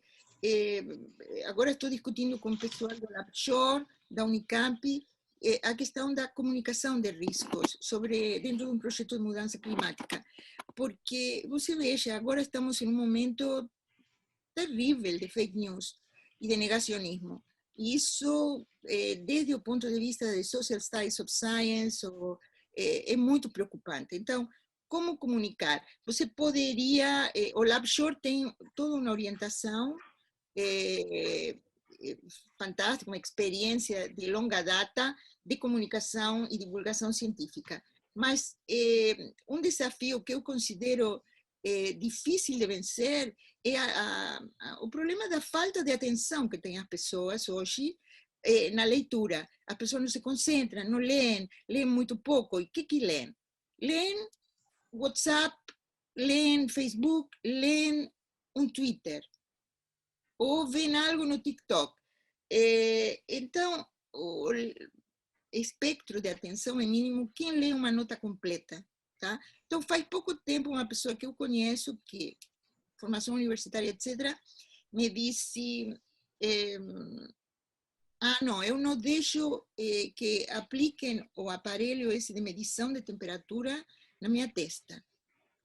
agora estou discutindo com o pessoal do LabShore, da Unicamp, a questão da comunicação de riscos dentro de um projeto de mudança climática. Porque, você veja, agora estamos em um momento terrível de fake news e de negacionismo. E isso, desde o ponto de vista de Social Studies of Science, é muito preocupante. Então, como comunicar? Você poderia... o LabShore tem toda uma orientação fantástica, uma experiência de longa data de comunicação e divulgação científica. Mas um desafio que eu considero difícil de vencer é o problema da falta de atenção que têm as pessoas hoje na leitura. As pessoas não se concentram, não leem muito pouco. E o que leem? Leem WhatsApp, leem Facebook, leem um Twitter, ou veem algo no TikTok. Então, o espectro de atenção é mínimo. Quem lê uma nota completa? Tá? Então, faz pouco tempo, uma pessoa que eu conheço, que formação universitária, etc., me disse, não, eu não deixo que apliquem o aparelho esse de medição de temperatura na minha testa,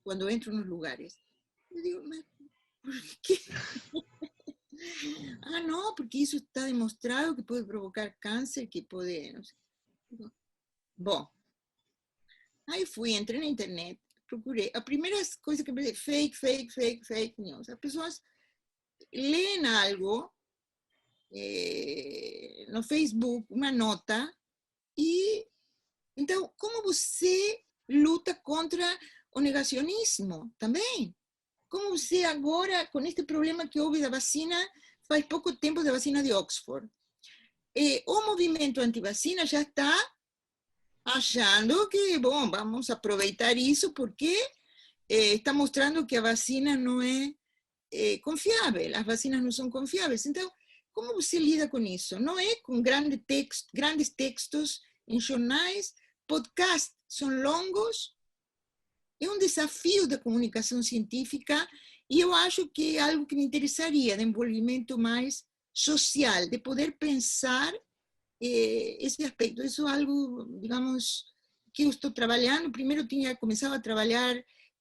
quando entro nos lugares. Eu digo, mas por quê? Não, porque isso está demonstrado que pode provocar câncer, que pode... Não sei. Bom, Aí fui, entrei na internet, procurei. A primeira coisa que eu pensei, fake news. As pessoas leem algo no Facebook, uma nota, e então, como você luta contra o negacionismo também? Como você agora, com este problema que houve da vacina, faz pouco tempo da vacina de Oxford, o movimento antivacina já está achando que, bom, vamos aproveitar isso porque está mostrando que a vacina não é confiável, as vacinas não são confiáveis. Então, como você lida com isso? Não é com grandes textos em jornais, podcasts são longos, é um desafio da comunicação científica e eu acho que é algo que me interessaria, de envolvimento mais social, de poder pensar esse aspecto. Isso é algo, digamos, que eu estou trabalhando. Primeiro tinha começado a trabalhar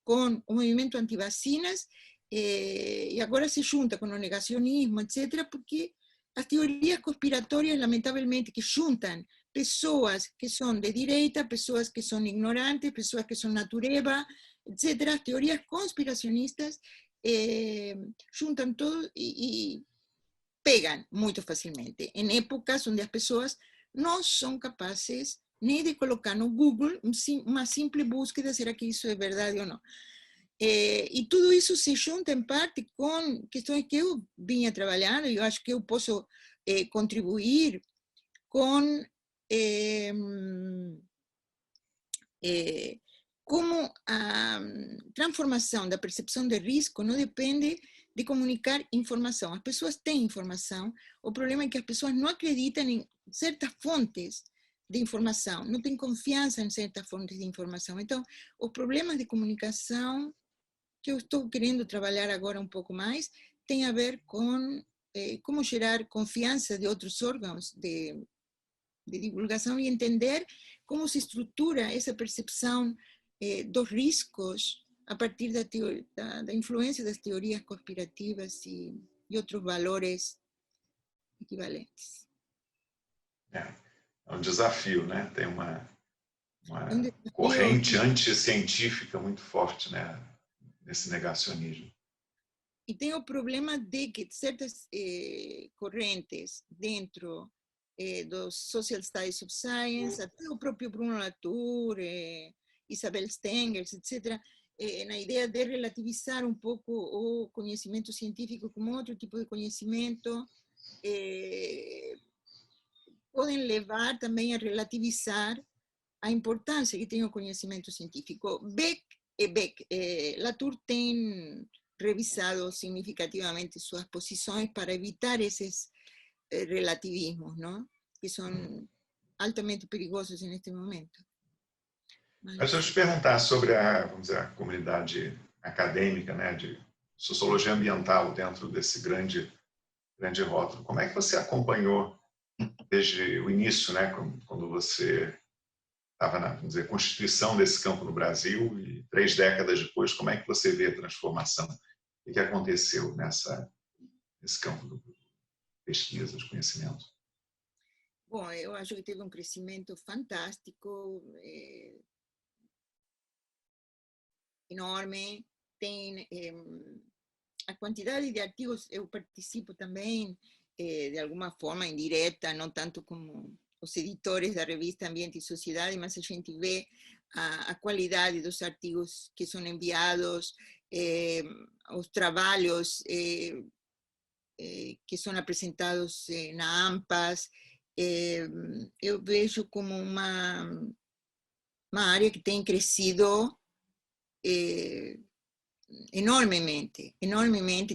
com o movimento antivacinas e agora se junta com o negacionismo, etc., porque as teorias conspiratórias, lamentavelmente, que juntam pessoas que são de direita, pessoas que são ignorantes, pessoas que são natureba, etc., as teorias conspiracionistas juntam todo e pegan muito facilmente, em épocas onde as pessoas não são capazes nem de colocar no Google uma simples búsqueda, será que isso é verdade ou não? E tudo isso se junta em parte com questões que eu vinha trabalhando, e eu acho que eu posso contribuir com como a transformação da percepção de risco não depende de comunicar informação. As pessoas têm informação, o problema é que as pessoas não acreditam em certas fontes de informação, não têm confiança em certas fontes de informação. Então, os problemas de comunicação que eu estou querendo trabalhar agora um pouco mais tem a ver com como gerar confiança de outros órgãos de divulgação e entender como se estrutura essa percepção dos riscos a partir da influência das teorias conspirativas e outros valores equivalentes. É um desafio, né? Tem uma desafio corrente anticientífica muito forte, né? Nesse negacionismo. E tem o problema de que certas correntes dentro dos Social Studies of Science, até o próprio Bruno Latour, Isabel Stengers, etc., na ideia de relativizar um pouco o conhecimento científico como outro tipo de conhecimento, podem levar também a relativizar a importância que tem o conhecimento científico. Latour tem revisado significativamente suas posições para evitar esses relativismos, ¿no? Que são altamente perigosos neste momento. Mas se eu te perguntar sobre vamos dizer, a comunidade acadêmica, né, de sociologia ambiental dentro desse grande rótulo, como é que você acompanhou desde o início, né, quando você estava na, vamos dizer, constituição desse campo no Brasil e 3 décadas depois, como é que você vê a transformação? O que aconteceu nesse campo de pesquisa, de conhecimento? Bom, eu acho que teve um crescimento fantástico, enorme. Tem a quantidade de artigos, eu participo também, de alguma forma indireta, não tanto como os editores da revista Ambiente e Sociedade, mas a gente vê a qualidade dos artigos que são enviados, os trabalhos que são apresentados na AMPAS. Eu vejo como uma área que tem crescido enormemente,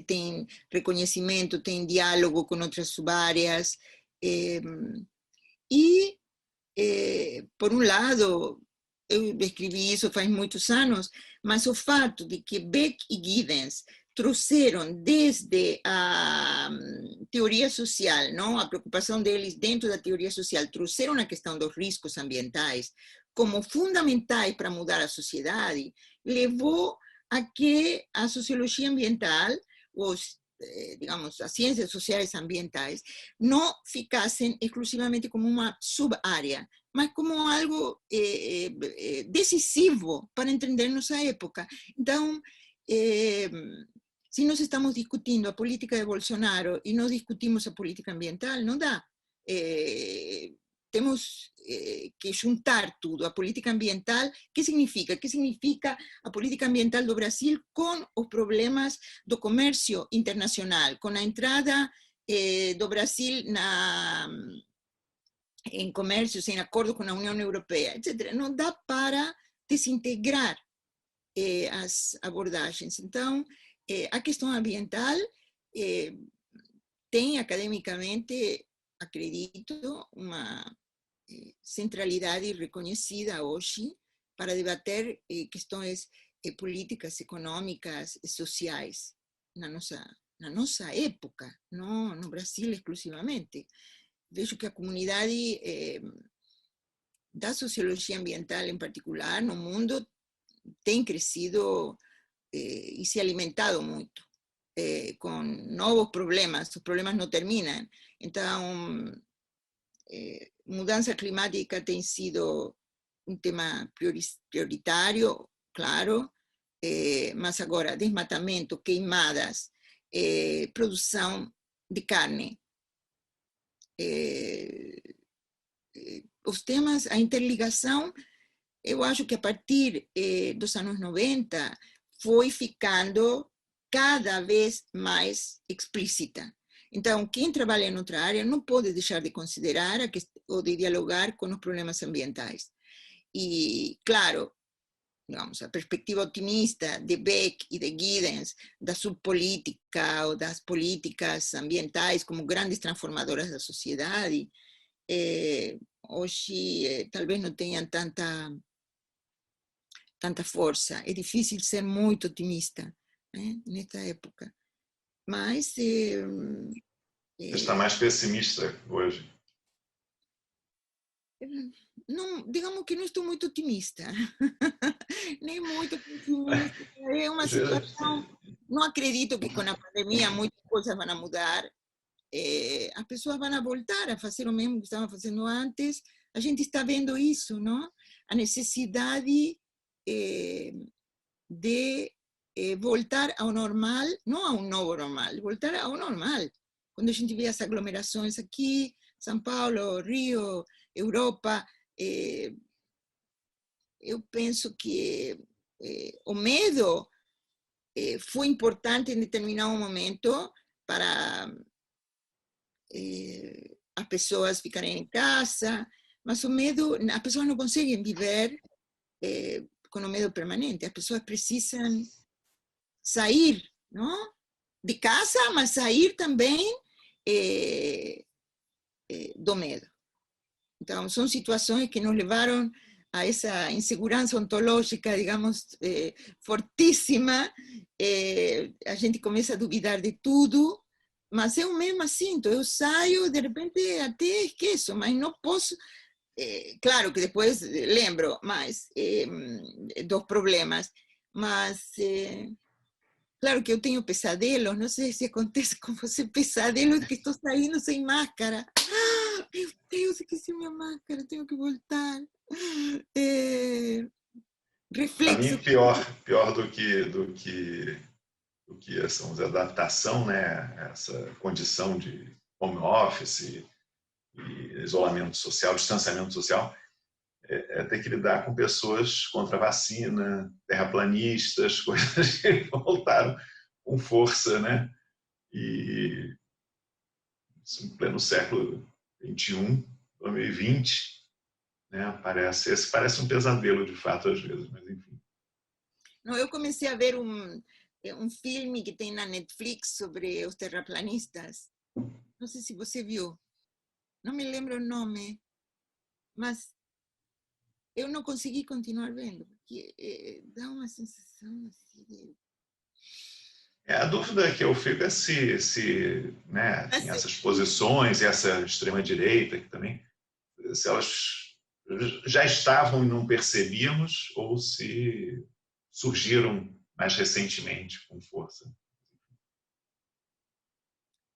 tem reconhecimento, tem diálogo com outras subáreas, e, por um lado, eu escrevi isso faz muitos anos, mas o fato de que Beck e Giddens trouxeram desde a teoria social, não? A preocupação deles dentro da teoria social, trouxeram a questão dos riscos ambientais como fundamentais para mudar a sociedade, levou a que a sociologia ambiental, os digamos, as ciências sociais ambientais, não ficassem exclusivamente como uma sub-área, mas como algo decisivo para entender nossa época. Então, se nós estamos discutindo a política de Bolsonaro e não discutimos a política ambiental, não dá. Temos que juntar tudo, a política ambiental. Que significa? Que significa a política ambiental do Brasil com os problemas do comércio internacional, com a entrada do Brasil em comércios, em acordo com a União Europeia, etc. Não dá para desintegrar as abordagens. Então, a questão ambiental tem academicamente, acredito, uma centralidade reconhecida hoje para debater questões políticas, econômicas e sociais na nossa época, não no Brasil exclusivamente. Vejo que a comunidade da sociologia ambiental em particular no mundo tem crescido e se alimentado muito com novos problemas. Os problemas não terminam. Então, mudança climática tem sido um tema prioritário, claro, mas agora desmatamento, queimadas, produção de carne, os temas, a interligação, eu acho que a partir dos anos 90 foi ficando cada vez mais explícita. Então, quem trabalha em outra área não pode deixar de considerar ou de dialogar com os problemas ambientais. E, claro, digamos, a perspectiva otimista de Beck e de Giddens, da subpolítica ou das políticas ambientais como grandes transformadoras da sociedade, hoje talvez não tenham tanta força. É difícil ser muito otimista, né, nesta época. Mas você está mais pessimista hoje? Não, digamos que não estou muito otimista, nem muito pessimista. É uma situação, não acredito que com a pandemia muitas coisas vão mudar. As pessoas vão voltar a fazer o mesmo que estavam fazendo antes. A gente está vendo isso, não? A necessidade de voltar ao normal, não a um novo normal, voltar ao normal. Quando a gente vê as aglomerações aqui, São Paulo, Rio, Europa, eu penso que o medo foi importante em determinado momento para as pessoas ficarem em casa, mas o medo, as pessoas não conseguem viver com o medo permanente. As pessoas precisam sair, não? De casa, mas sair também do medo. Então, são situações que nos levaram a essa insegurança ontológica, digamos, fortíssima. A gente começa a duvidar de tudo, mas eu mesma sinto, eu saio, de repente até esqueço, mas não posso. Claro que depois lembro mais dos problemas, mas claro que eu tenho pesadelos, não sei se acontece com você, pesadelos que estou saindo sem máscara. Meu Deus, esqueci minha máscara, tenho que voltar. Para Reflexo. mim, pior do que essa adaptação, né? Essa condição de home office e isolamento social, distanciamento social, é ter que lidar com pessoas contra a vacina, terraplanistas, coisas que voltaram com força, né? E isso em pleno século XXI, 2020, né? Parece um pesadelo, de fato, às vezes, mas enfim. Não, eu comecei a ver um filme que tem na Netflix sobre os terraplanistas. Não sei se você viu. Não me lembro o nome, mas eu não consegui continuar vendo, porque dá uma sensação assim de... A dúvida que eu fico é se né, assim, essas posições, essa extrema-direita que também, se elas já estavam e não percebíamos, ou se surgiram mais recentemente com força.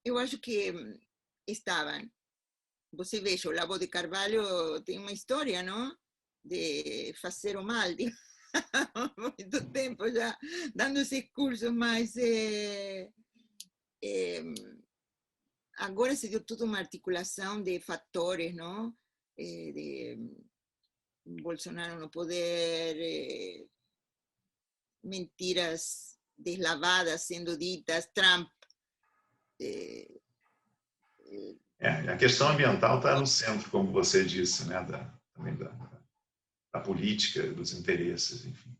eu acho que estavam. Você veja, o Olavo de Carvalho tem uma história, não? De fazer o mal, há muito tempo já, dando esses cursos, mas agora se deu toda uma articulação de fatores, não? De Bolsonaro no poder, mentiras deslavadas sendo ditas, Trump. A questão ambiental está no centro, como você disse, né, também da política, dos interesses, enfim.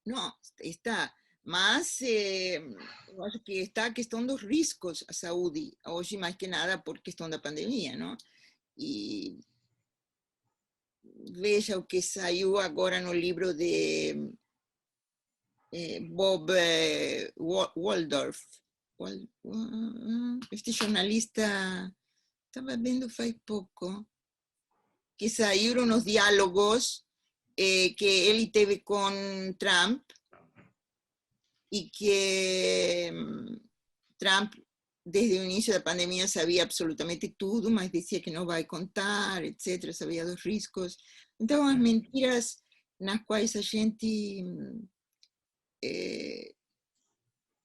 Não, está. Mas eu acho que está a questão dos riscos à saúde, hoje mais que nada por questão da pandemia, não? E veja o que saiu agora no livro de Bob Waldorf. Este jornalista, estava vendo faz pouco, que saíram os diálogos que ele teve com Trump y que Trump desde el inicio de la pandemia sabía absolutamente todo, mas decía que no va a contar, etcétera, sabía dos riscos. Então, as mentiras nas quais a gente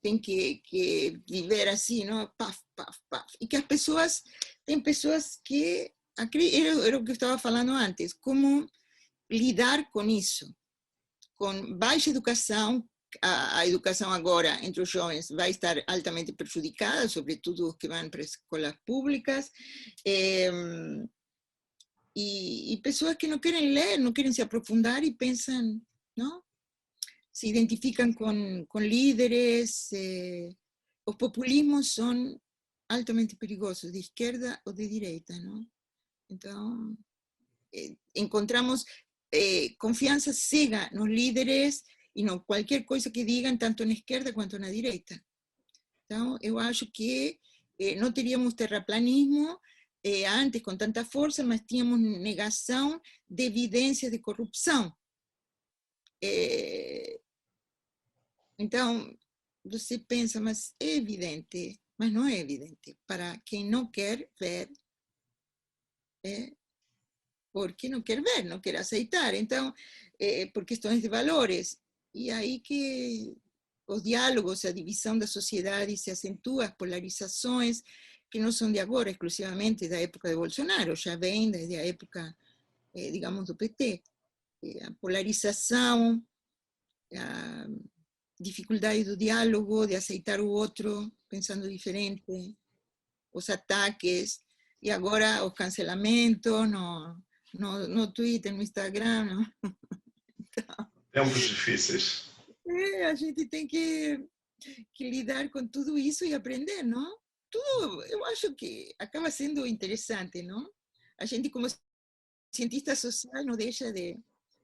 tem que viver assim, não? Paf, paf, paf. E que as pessoas, tem pessoas que, era o que eu estava falando antes, como lidar com isso, com baixa educação. A educação agora entre os jovens vai estar altamente prejudicada, sobretudo os que vão para escolas públicas, e pessoas que não querem ler, não querem se aprofundar e pensam, não? Se identificam com líderes. Os populismos são altamente perigosos, de esquerda ou de direita, não? Então, encontramos confiança cega nos líderes e não qualquer coisa que digam, tanto na esquerda quanto na direita. Então, eu acho que não teríamos terraplanismo antes com tanta força, mas tínhamos negação de evidências de corrupção. Então, você pensa, mas é evidente, mas não é evidente. Para quem não quer ver, porque não quer ver, não quer aceitar. Então, por questões de valores. E aí que os diálogos, a divisão da sociedade se acentua, as polarizações, que não são de agora, exclusivamente da época de Bolsonaro, já vem desde a época, digamos, do PT. A polarização, a dificuldade do diálogo, de aceitar o outro pensando diferente, os ataques, e agora os cancelamentos no Twitter, no Instagram. Não? Então, tempos difíceis. A gente tem que lidar com tudo isso e aprender, não? Tudo, eu acho que acaba sendo interessante, não? A gente, como cientista social, não deixa de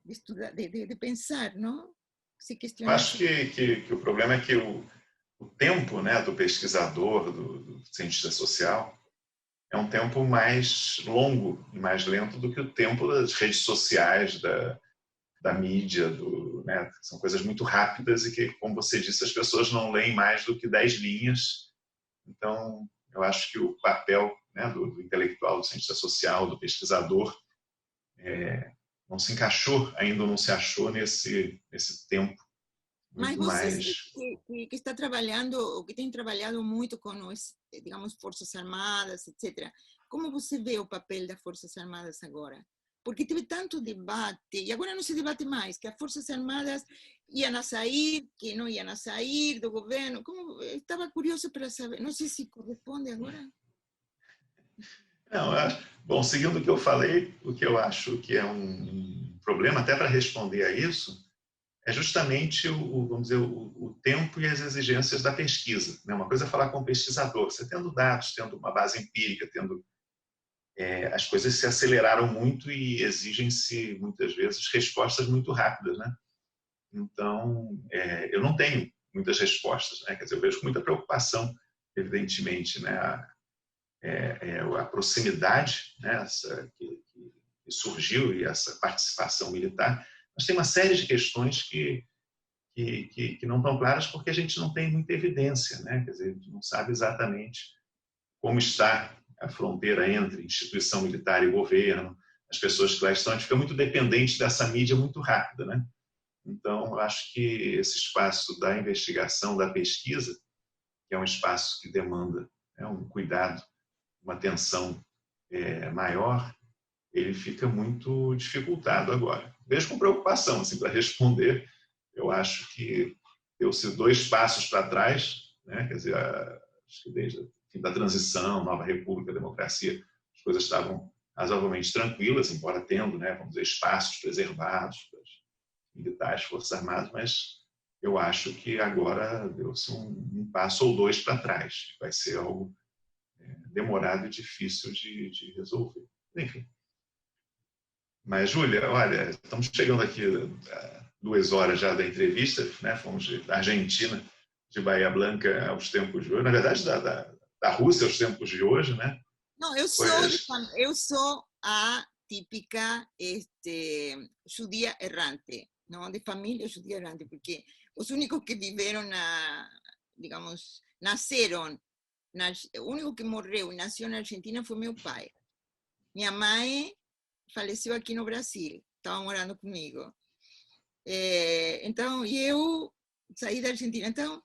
estudar, de pensar, não? Se questionar. Eu acho que o problema é que o tempo, né, do pesquisador, do cientista social, é um tempo mais longo e mais lento do que o tempo das redes sociais, da mídia, né? São coisas muito rápidas e que, como você disse, as pessoas não leem mais do que 10 linhas. Então, eu acho que o papel, né, do intelectual, do cientista social, do pesquisador, não se encaixou, ainda não se achou nesse tempo muito mais... que está trabalhando, ou que tem trabalhado muito com os, digamos, Forças Armadas, etc. Como você vê o papel das Forças Armadas agora? Porque teve tanto debate, e agora não se debate mais, que as Forças Armadas iam a sair, que não iam a sair do governo. Como, estava curioso para saber, não sei se corresponde agora. Não, bom, seguindo o que eu falei, o que eu acho que é um problema, até para responder a isso, é justamente vamos dizer, o tempo e as exigências da pesquisa. Né? Uma coisa é falar com o pesquisador, você tendo dados, tendo uma base empírica, as coisas se aceleraram muito e exigem-se, muitas vezes, respostas muito rápidas. Né? Então, eu não tenho muitas respostas. Né? Quer dizer, eu vejo com muita preocupação, evidentemente, né? A proximidade, né? que surgiu e essa participação militar, mas tem uma série de questões que que não estão claras porque a gente não tem muita evidência, né? Quer dizer, a gente não sabe exatamente como está a fronteira entre instituição militar e governo, as pessoas que lá estão, a gente fica muito dependente dessa mídia muito rápida, né? Então, eu acho que esse espaço da investigação, da pesquisa, que é um espaço que demanda, né, um cuidado, uma atenção maior, ele fica muito dificultado agora. Vejo com preocupação, assim, para responder, eu acho que deu-se 2 passos para trás, né? Quer dizer, acho que desde o fim da transição, nova república, democracia, as coisas estavam razoavelmente tranquilas, embora tendo, né, vamos dizer, espaços preservados para os militares, forças armadas, mas eu acho que agora deu-se um passo ou 2 para trás. Vai ser algo demorado e difícil de resolver. Enfim. Mas, Júlia, olha, estamos chegando aqui a 2 horas já da entrevista, né? Fomos da Argentina, de Bahía Blanca aos tempos de hoje, na verdade, da Rússia aos tempos de hoje, né? Não, eu sou a típica judia errante, não, de família judia errante, porque os únicos que viveram digamos, nasceram, o único que morreu e nasceu na Argentina foi meu pai. Minha mãe faleceu aqui no Brasil, estava morando comigo. Então, eu saí da Argentina. Então,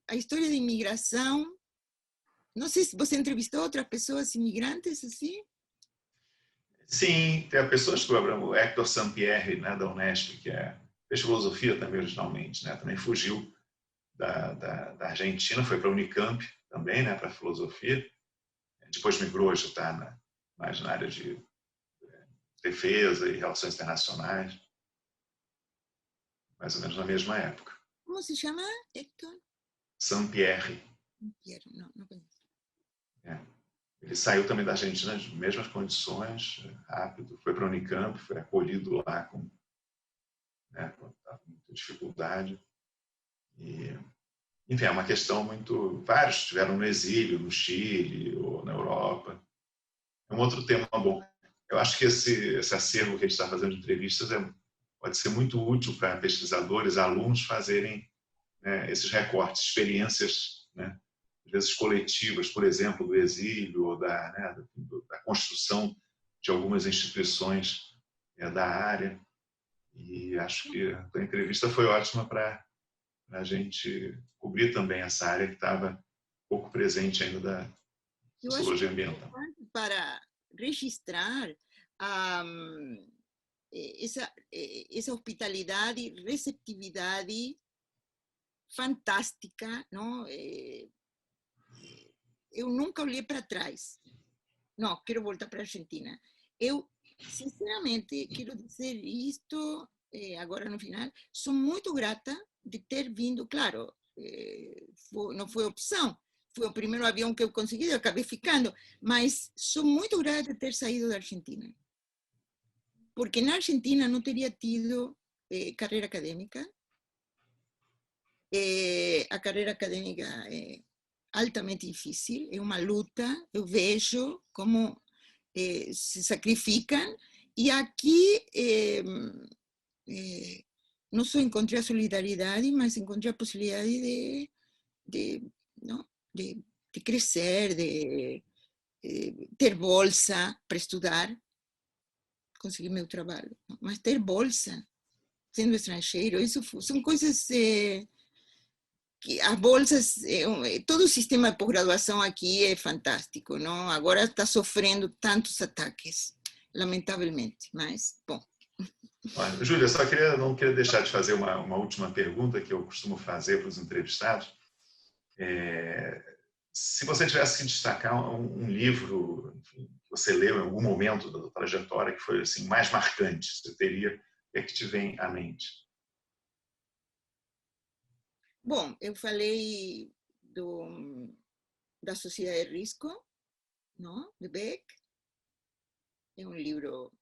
a história de imigração, não sei se você entrevistou outras pessoas imigrantes assim? Sim, tem pessoas que o Hector Sampierre, né, da Unesp, que fez filosofia também originalmente, né, também fugiu da Argentina, foi para a Unicamp também, né, para filosofia. Depois migrou, hoje está mais na área de defesa e relações internacionais, mais ou menos na mesma época. Como se chama, Hector? Sampierre. Não, não conheço. Ele saiu também da Argentina nas mesmas condições, rápido, foi para a Unicamp, foi acolhido lá com muita dificuldade. E, enfim, é uma questão muito... Vários estiveram no exílio, no Chile ou na Europa. É um outro tema bom. Eu acho que esse acervo que a gente está fazendo de entrevistas pode ser muito útil para pesquisadores, alunos fazerem, né, esses recortes, experiências, né, às vezes coletivas, por exemplo, do exílio ou da construção de algumas instituições da área. E acho que a entrevista foi ótima para a gente cobrir também essa área que estava pouco presente ainda da sociologia ambiental. Para registrar essa hospitalidade e receptividade fantástica, não? Eu nunca olhei para trás. Não, quero voltar para a Argentina. Eu, sinceramente, quero dizer isto agora no final. Sou muito grata de ter vindo, claro, não foi opção, foi o primeiro avião que eu consegui, eu acabei ficando, mas sou muito grata de ter saído da Argentina. Porque na Argentina não teria tido carreira acadêmica. A carreira acadêmica é altamente difícil, é uma luta, eu vejo como se sacrificam, e aqui não só encontrei a solidariedade, mas encontrei a possibilidade de crescer, de ter bolsa para estudar, conseguir meu trabalho, mas ter bolsa sendo estrangeiro, isso são coisas que as bolsas, todo o sistema de pós-graduação aqui é fantástico, não? Agora está sofrendo tantos ataques, lamentavelmente, mas, bom. Olha, Júlia, não queria deixar de fazer uma última pergunta que eu costumo fazer para os entrevistados. Se você tivesse que destacar um livro, enfim, que você leu em algum momento da trajetória que foi assim, mais marcante, você teria, o que te vem à mente? Bom, eu falei da Sociedade de Risco, não? De Beck. É um livro...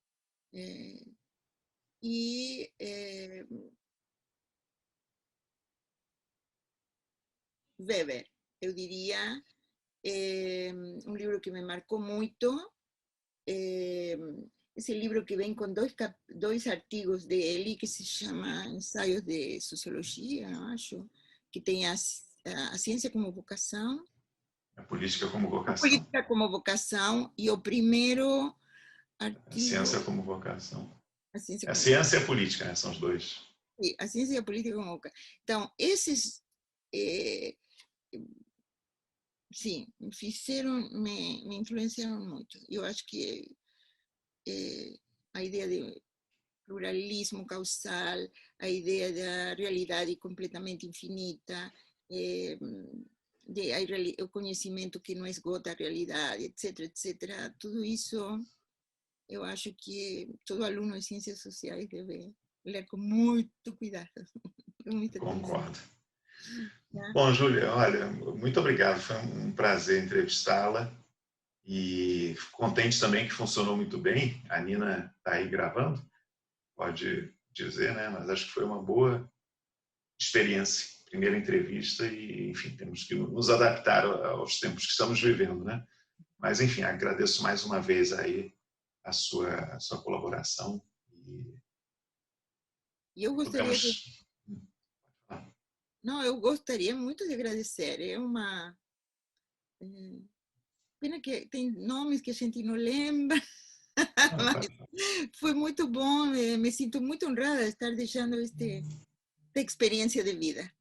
Weber, eu diria, um livro que me marcou muito. ese libro que ven con dois artigos de él que se llama Ensaios de Sociologia, acho, que tem a ciência como vocação. A política como A vocação. política como vocação, e o primeiro artigo... A ciência como vocação. A ciência, a ciência e a política, né? São os dois. Sim, a ciência e a política como vocação. Então, esses... sim, me influenciaram muito. Eu acho que a ideia de pluralismo causal, a ideia da realidade completamente infinita, o conhecimento que não esgota a realidade, etc, etc. Tudo isso, eu acho que todo aluno de ciências sociais deve ler com muito cuidado. Concordo. Bom, Júlia, olha, muito obrigado. Foi um prazer entrevistá-la e contente também que funcionou muito bem. A Nina está aí gravando, pode dizer, né? Mas acho que foi uma boa experiência, primeira entrevista e, enfim, temos que nos adaptar aos tempos que estamos vivendo, né? Mas, enfim, agradeço mais uma vez aí a sua colaboração. E eu gostaria Não, eu gostaria muito de agradecer. É uma pena que tem nomes que a gente não lembra, mas foi muito bom. Me sinto muito honrada de estar deixando esta experiência de vida.